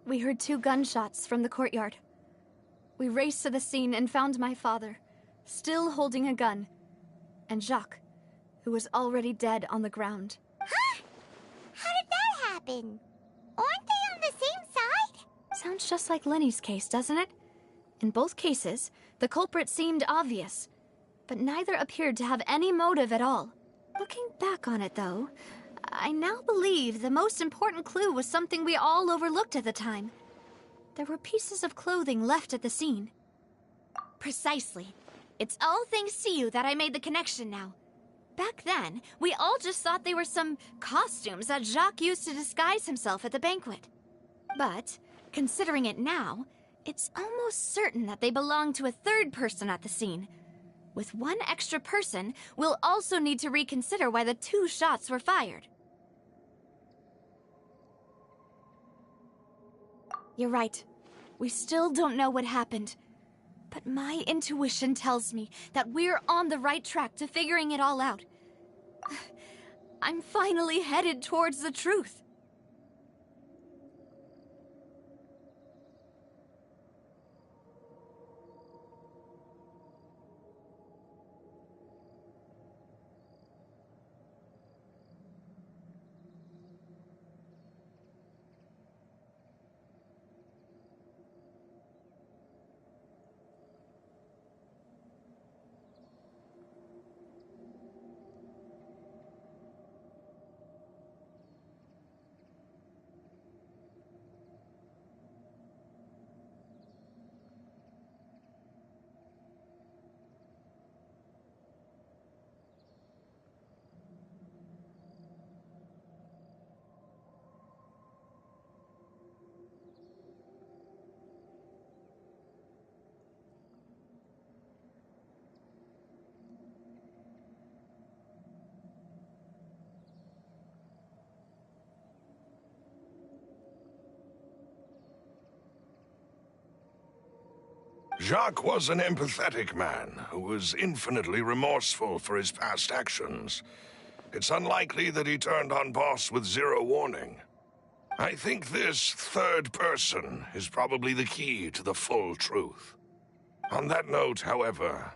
we heard 2 gunshots from the courtyard. We raced to the scene and found my father, still holding a gun, and Jacques, who was already dead on the ground. Huh? How did that happen? Aren't they on the same side? Sounds just like Lenny's case, doesn't it? In both cases, the culprit seemed obvious, but neither appeared to have any motive at all. Looking back on it, though, I now believe the most important clue was something we all overlooked at the time. There were pieces of clothing left at the scene. Precisely. It's all thanks to you that I made the connection now. Back then, we all just thought they were some costumes that Jacques used to disguise himself at the banquet. But, considering it now, it's almost certain that they belong to a third person at the scene. With one extra person, we'll also need to reconsider why the 2 shots were fired. You're right. We still don't know what happened. But my intuition tells me that we're on the right track to figuring it all out. I'm finally headed towards the truth. Jacques was an empathetic man who was infinitely remorseful for his past actions. It's unlikely that he turned on Boss with zero warning. I think this third person is probably the key to the full truth. On that note, however,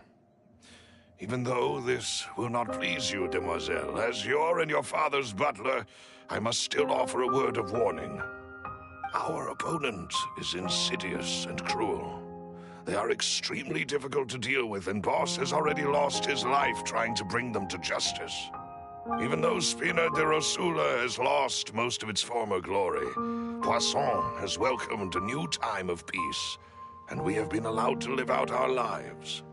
even though this will not please you, demoiselle, as your and your father's butler, I must still offer a word of warning. Our opponent is insidious and cruel. They are extremely difficult to deal with, and Boss has already lost his life trying to bring them to justice. Even though Spina de Rosula has lost most of its former glory, Poisson has welcomed a new time of peace, and we have been allowed to live out our lives.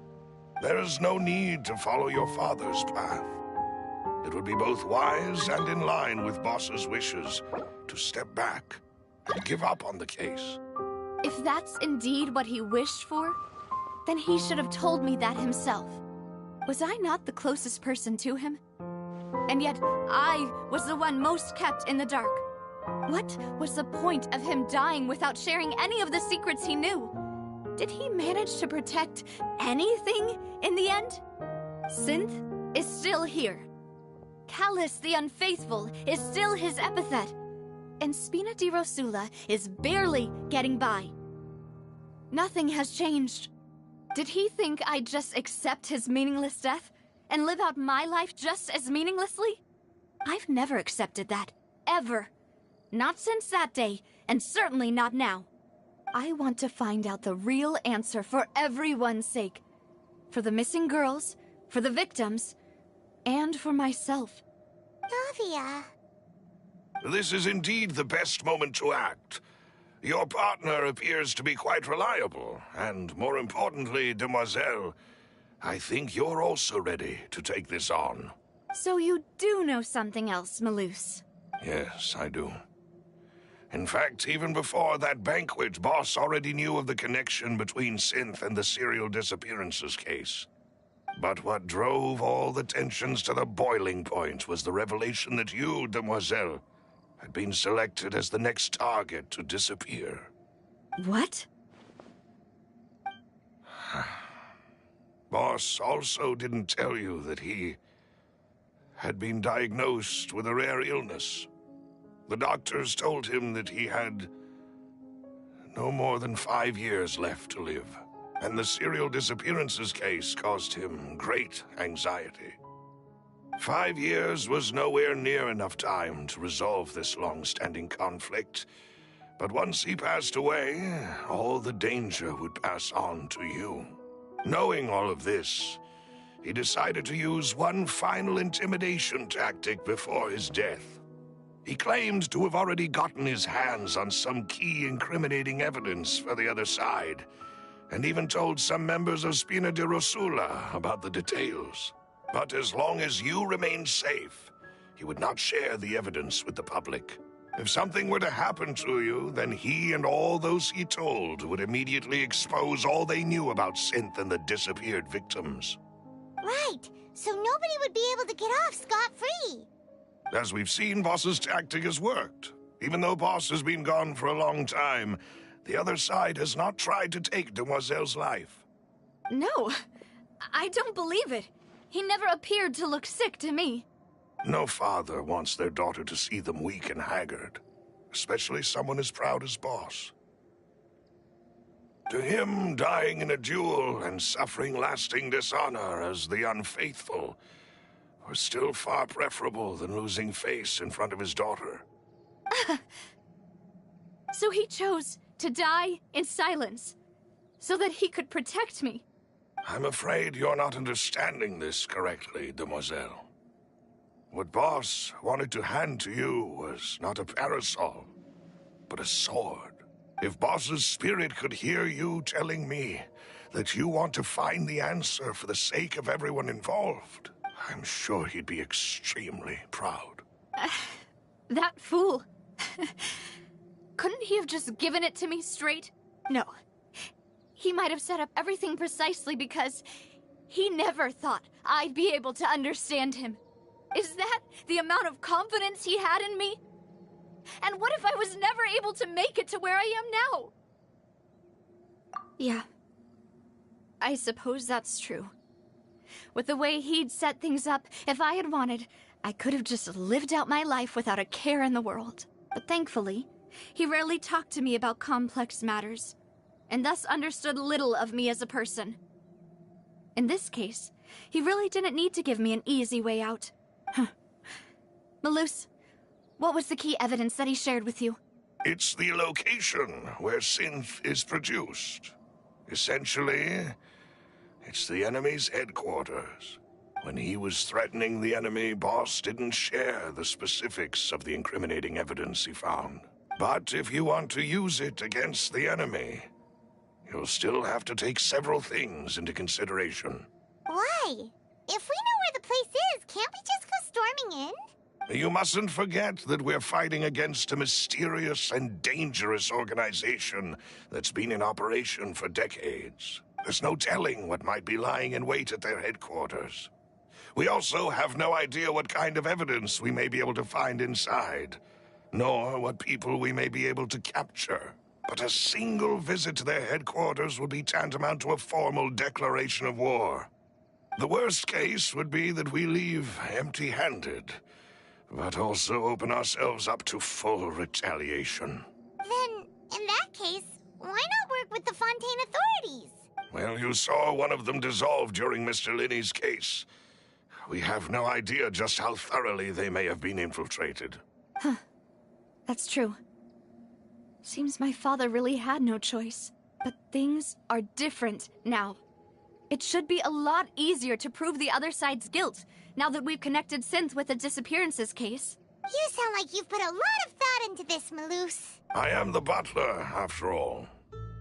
There is no need to follow your father's path. It would be both wise and in line with Boss's wishes to step back and give up on the case. If that's indeed what he wished for, then he should have told me that himself. Was I not the closest person to him? And yet, I was the one most kept in the dark. What was the point of him dying without sharing any of the secrets he knew? Did he manage to protect anything in the end? Synth is still here. Callus the Unfaithful is still his epithet. And Spina di Rosula is barely getting by. Nothing has changed. Did he think I'd just accept his meaningless death and live out my life just as meaninglessly? I've never accepted that. Ever. Not since that day, and certainly not now. I want to find out the real answer for everyone's sake. For the missing girls, for the victims, and for myself. Navia. This is indeed the best moment to act. Your partner appears to be quite reliable, and more importantly, demoiselle, I think you're also ready to take this on. So you do know something else, Malus? Yes, I do. In fact, even before that banquet, Boss already knew of the connection between Synth and the serial disappearances case. But what drove all the tensions to the boiling point was the revelation that you, demoiselle, had been selected as the next target to disappear. What? Boss also didn't tell you that he had been diagnosed with a rare illness. The doctors told him that he had no more than 5 years left to live, and the serial disappearances case caused him great anxiety. 5 years was nowhere near enough time to resolve this long-standing conflict, But once he passed away, all the danger would pass on to you. Knowing all of this, he decided to use one final intimidation tactic before his death. He claimed to have already gotten his hands on some key incriminating evidence for the other side, and even told some members of Spina di Rosula about the details. But as long as you remained safe, he would not share the evidence with the public. If something were to happen to you, then he and all those he told would immediately expose all they knew about Synth and the disappeared victims. Right, so nobody would be able to get off scot-free. As we've seen, Boss's tactic has worked. Even though Boss has been gone for a long time, the other side has not tried to take Demoiselle's life. No, I don't believe it. He never appeared to look sick to me. No father wants their daughter to see them weak and haggard, especially someone as proud as Boss. To him, dying in a duel and suffering lasting dishonor as the unfaithful was still far preferable than losing face in front of his daughter. So he chose to die in silence, so that he could protect me. I'm afraid you're not understanding this correctly, Demoiselle. What Boss wanted to hand to you was not a parasol, but a sword. If Boss's spirit could hear you telling me that you want to find the answer for the sake of everyone involved, I'm sure he'd be extremely proud. That fool. Couldn't he have just given it to me straight? No. He might have set up everything precisely because he never thought I'd be able to understand him. Is that the amount of confidence he had in me? And what if I was never able to make it to where I am now? Yeah. I suppose that's true. With the way he'd set things up, if I had wanted, I could have just lived out my life without a care in the world. But thankfully, he rarely talked to me about complex matters, and thus understood little of me as a person. In this case, he really didn't need to give me an easy way out. Malus, what was the key evidence that he shared with you? It's the location where Synth is produced. Essentially, it's the enemy's headquarters. When he was threatening the enemy, Boss didn't share the specifics of the incriminating evidence he found. But if you want to use it against the enemy, you'll still have to take several things into consideration. Why? If we know where the place is, can't we just go storming in? You mustn't forget that we're fighting against a mysterious and dangerous organization that's been in operation for decades. There's no telling what might be lying in wait at their headquarters. We also have no idea what kind of evidence we may be able to find inside, nor what people we may be able to capture. But a single visit to their headquarters would be tantamount to a formal declaration of war. The worst case would be that we leave empty-handed, but also open ourselves up to full retaliation. Then, in that case, why not work with the Fontaine authorities? Well, you saw one of them dissolve during Mr. Linney's case. We have no idea just how thoroughly they may have been infiltrated. Huh. That's true. Seems my father really had no choice. But things are different now. It should be a lot easier to prove the other side's guilt, now that we've connected Synth with the disappearances case. You sound like you've put a lot of thought into this, Malus. I am the butler, after all.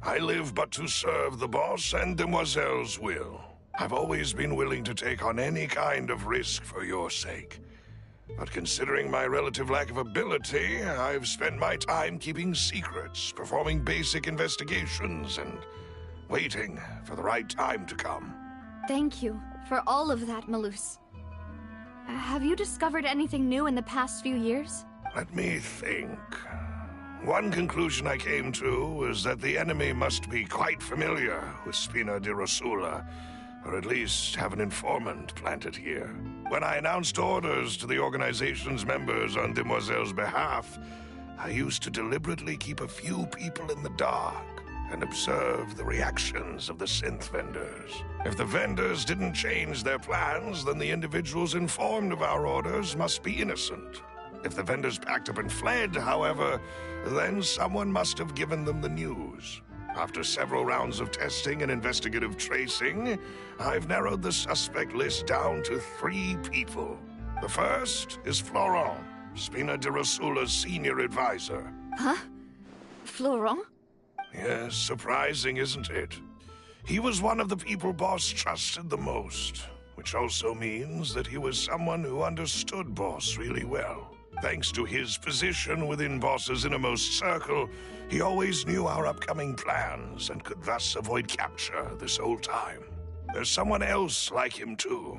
I live but to serve the boss and Demoiselle's will. I've always been willing to take on any kind of risk for your sake. But considering my relative lack of ability, I've spent my time keeping secrets, performing basic investigations, and waiting for the right time to come. Thank you for all of that, Malus. Have you discovered anything new in the past few years? Let me think. One conclusion I came to was that the enemy must be quite familiar with Spina di Rosula, or at least have an informant planted here. When I announced orders to the organization's members on Demoiselle's behalf, I used to deliberately keep a few people in the dark and observe the reactions of the synth vendors. If the vendors didn't change their plans, then the individuals informed of our orders must be innocent. If the vendors packed up and fled, however, then someone must have given them the news. After several rounds of testing and investigative tracing, I've narrowed the suspect list down to 3 people. The first is Florent, Spina di Rosula's senior advisor. Huh? Florent? Yes, surprising, isn't it? He was one of the people Boss trusted the most, which also means that he was someone who understood Boss really well. Thanks to his position within Boss's innermost circle, he always knew our upcoming plans and could thus avoid capture this whole time. There's someone else like him too.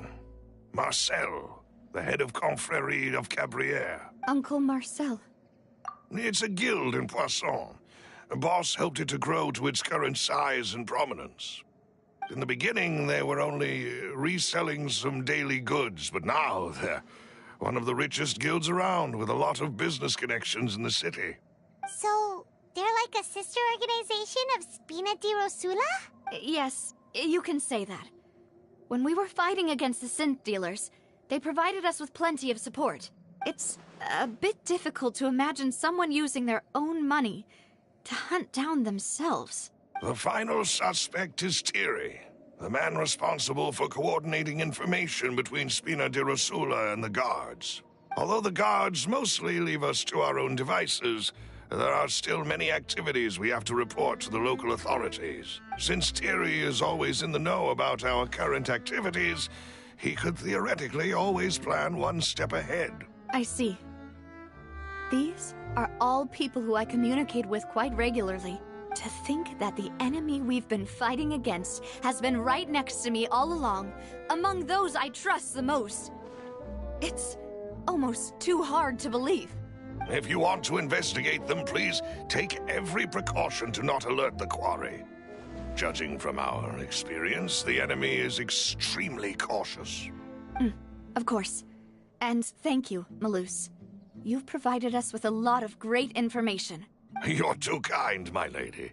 Marcel, the head of Confrérie of Cabrières. Uncle Marcel. It's a guild in Poisson. Boss helped it to grow to its current size and prominence. In the beginning, they were only reselling some daily goods, but now they're one of the richest guilds around, with a lot of business connections in the city. So, they're like a sister organization of Spina di Rosula? Yes, you can say that. When we were fighting against the synth dealers, they provided us with plenty of support. It's a bit difficult to imagine someone using their own money to hunt down themselves. The final suspect is Thierry, the man responsible for coordinating information between Spina di Rosula and the guards. Although the guards mostly leave us to our own devices, there are still many activities we have to report to the local authorities. Since Thierry is always in the know about our current activities, he could theoretically always plan one step ahead. I see. These are all people who I communicate with quite regularly. To think that the enemy we've been fighting against has been right next to me all along, among those I trust the most. It's almost too hard to believe. If you want to investigate them, please take every precaution to not alert the quarry. Judging from our experience, the enemy is extremely cautious. Of course. And thank you, Malus. You've provided us with a lot of great information. You're too kind, my lady.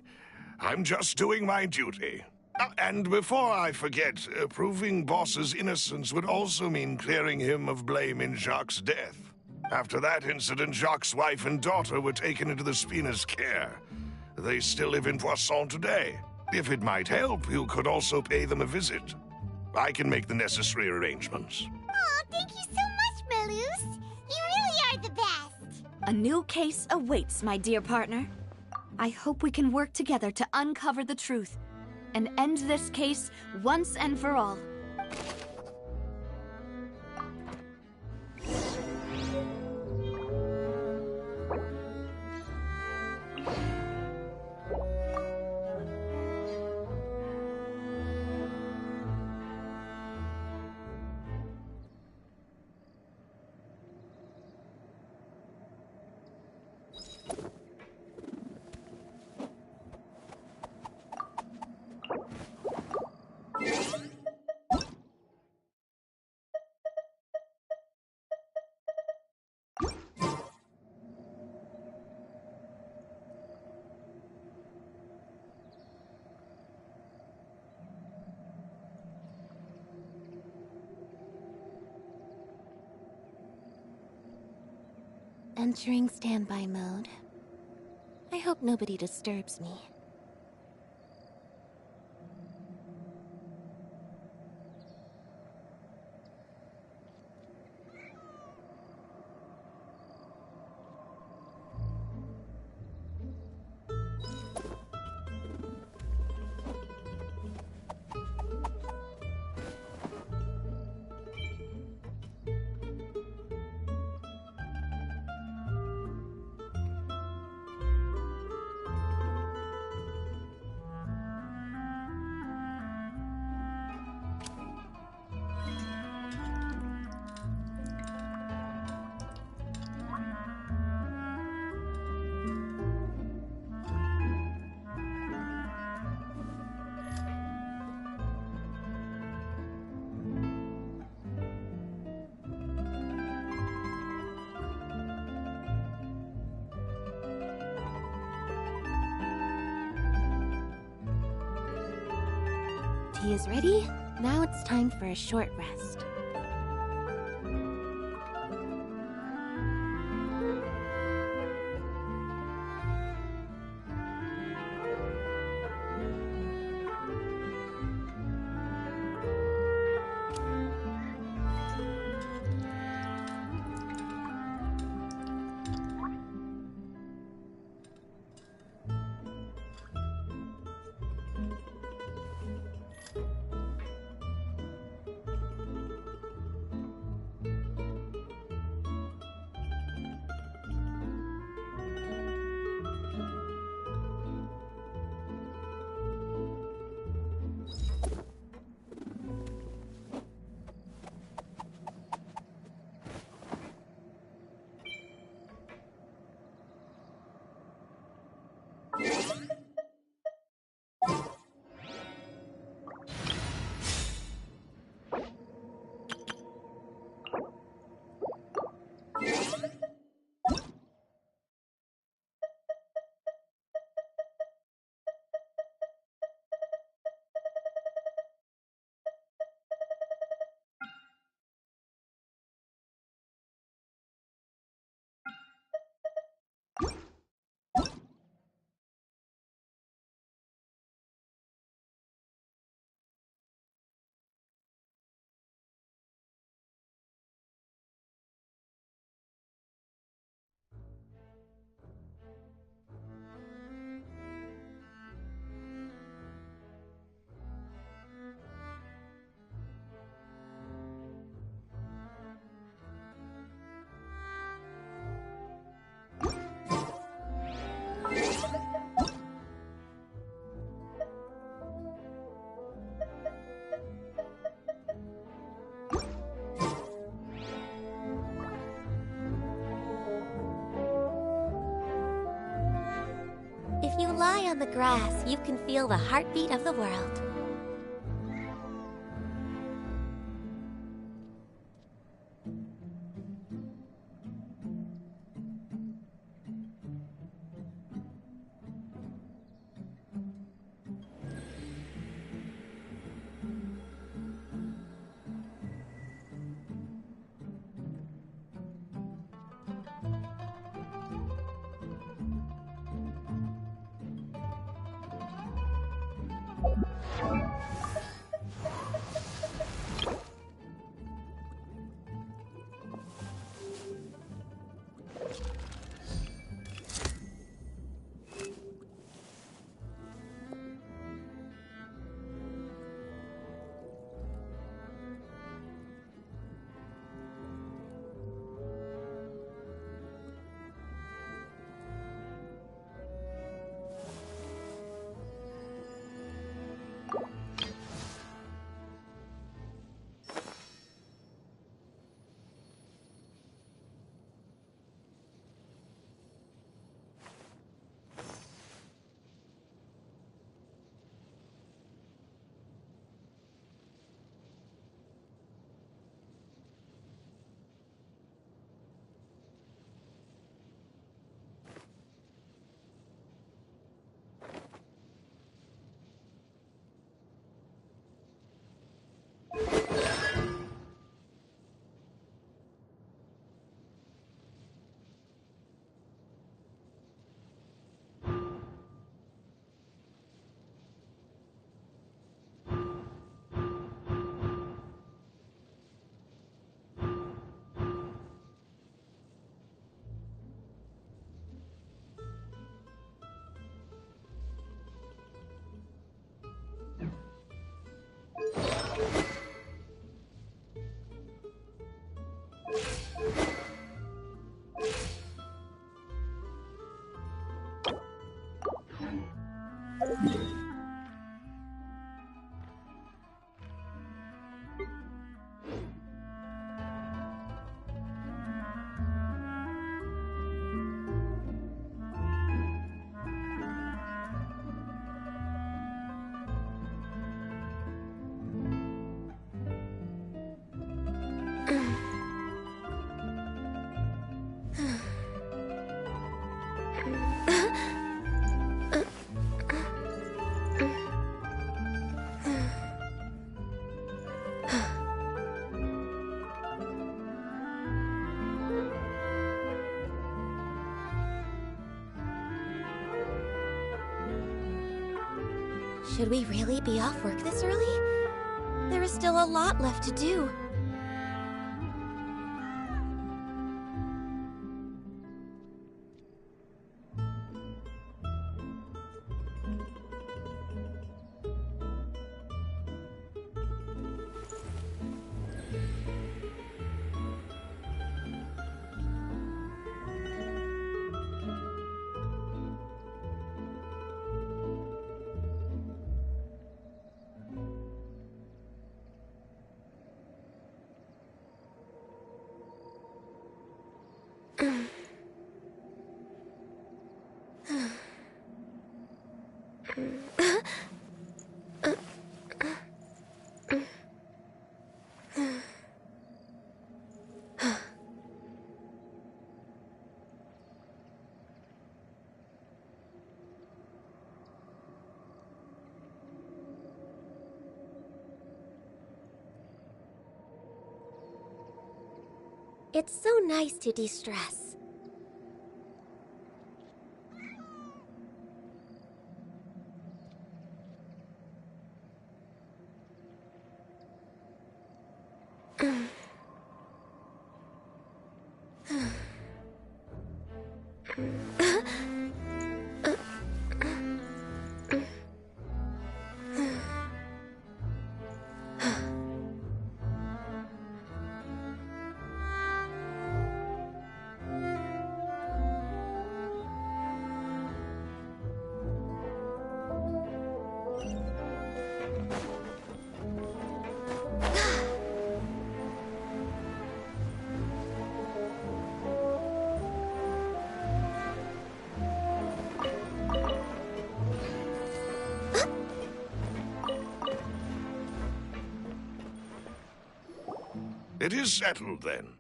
I'm just doing my duty. And before I forget, proving Boss's innocence would also mean clearing him of blame in Jacques' death. After that incident, Jacques' wife and daughter were taken into the Spina's care. They still live in Poisson today. If it might help, you could also pay them a visit. I can make the necessary arrangements. Oh, thank you so much, Malus. You really are the best. A new case awaits, my dear partner. I hope we can work together to uncover the truth and end this case once and for all. Entering standby mode. I hope nobody disturbs me. Tea is ready. Now it's time for a short rest. lie on the grass, you can feel the heartbeat of the world. Should we really be off work this early? There is still a lot left to do. It's so nice to de-stress. It is settled, then.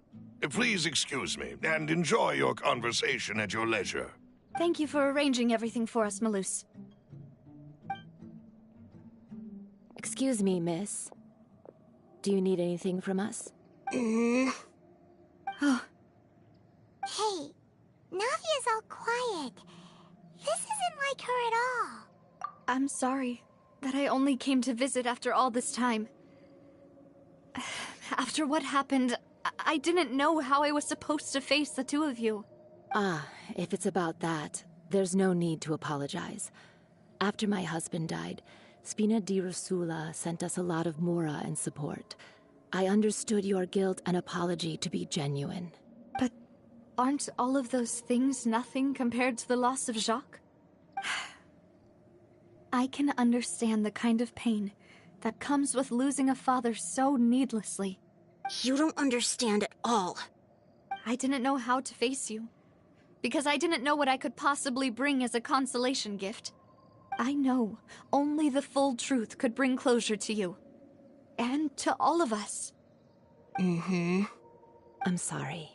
Please excuse me, and enjoy your conversation at your leisure. Thank you for arranging everything for us, Malus. Excuse me, miss. Do you need anything from us? Oh, Hey, Navia's all quiet. This isn't like her at all. I'm sorry that I only came to visit after all this time. After what happened, I didn't know how I was supposed to face the two of you. Ah, if it's about that, there's no need to apologize. After my husband died, Spina di Rosula sent us a lot of mora and support. I understood your guilt and apology to be genuine. But aren't all of those things nothing compared to the loss of Jacques? I can understand the kind of pain that comes with losing a father so needlessly. You don't understand at all. I didn't know how to face you, because I didn't know what I could possibly bring as a consolation gift. I know only the full truth could bring closure to you. And to all of us. I'm sorry.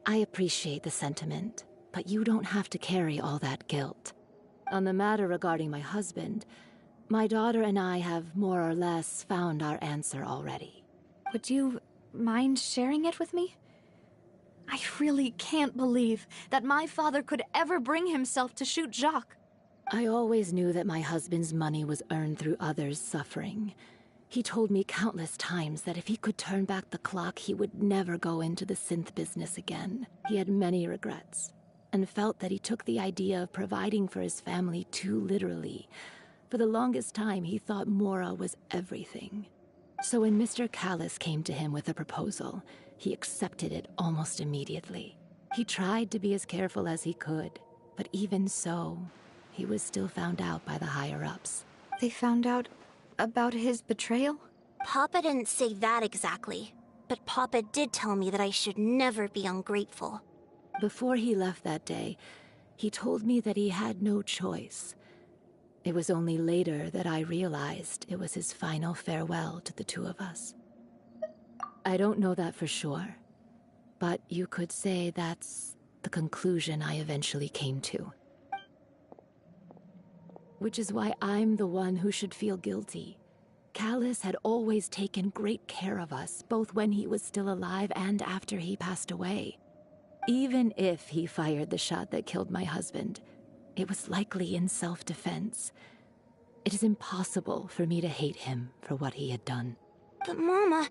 I appreciate the sentiment, but you don't have to carry all that guilt. On the matter regarding my husband, my daughter and I have more or less found our answer already. Would you mind sharing it with me? I really can't believe that my father could ever bring himself to shoot Jacques. I always knew that my husband's money was earned through others' suffering. He told me countless times that if he could turn back the clock, he would never go into the synth business again. He had many regrets, and felt that he took the idea of providing for his family too literally. For the longest time, he thought Mora was everything. So when Mr. Callis came to him with a proposal, he accepted it almost immediately. He tried to be as careful as he could, but even so, he was still found out by the higher-ups. They found out about his betrayal? Papa didn't say that exactly, but Papa did tell me that I should never be ungrateful. Before he left that day, he told me that he had no choice. It was only later that I realized it was his final farewell to the two of us. I don't know that for sure, but you could say that's the conclusion I eventually came to. Which is why I'm the one who should feel guilty. Callis had always taken great care of us, both when he was still alive and after he passed away. Even if he fired the shot that killed my husband, it was likely in self-defense. It is impossible for me to hate him for what he had done. But Mama,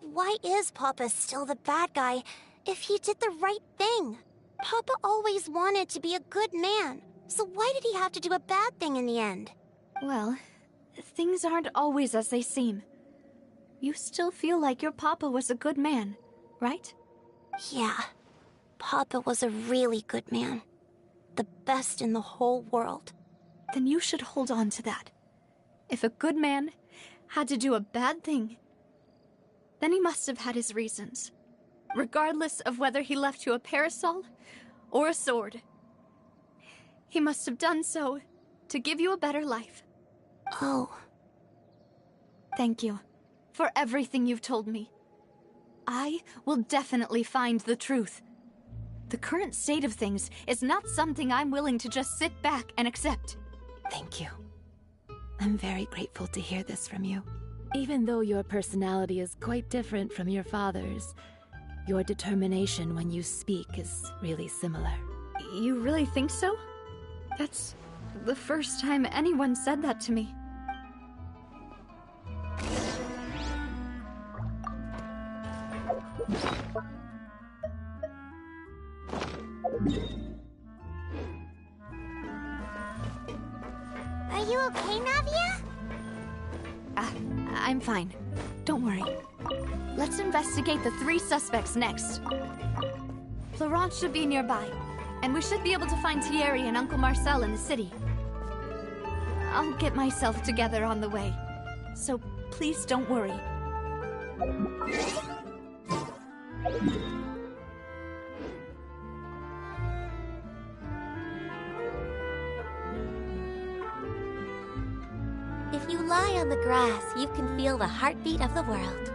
why is Papa still the bad guy if he did the right thing? Papa always wanted to be a good man, so why did he have to do a bad thing in the end? Well, things aren't always as they seem. You still feel like your papa was a good man, right? Yeah, Papa was a really good man. The best in the whole world. Then you should hold on to that. If a good man had to do a bad thing, then he must have had his reasons. Regardless of whether he left you a parasol or a sword. He must have done so to give you a better life. Oh. Thank you for everything you've told me. I will definitely find the truth. The current state of things is not something I'm willing to just sit back and accept. Thank you. I'm very grateful to hear this from you. Even though your personality is quite different from your father's, your determination when you speak is really similar. You really think so? That's the first time anyone said that to me. Are you okay, Navia? I'm fine. Don't worry. Let's investigate the 3 suspects next. Florence should be nearby, and we should be able to find Thierry and Uncle Marcel in the city. I'll get myself together on the way, so please don't worry. If you lie on the grass, you can feel the heartbeat of the world.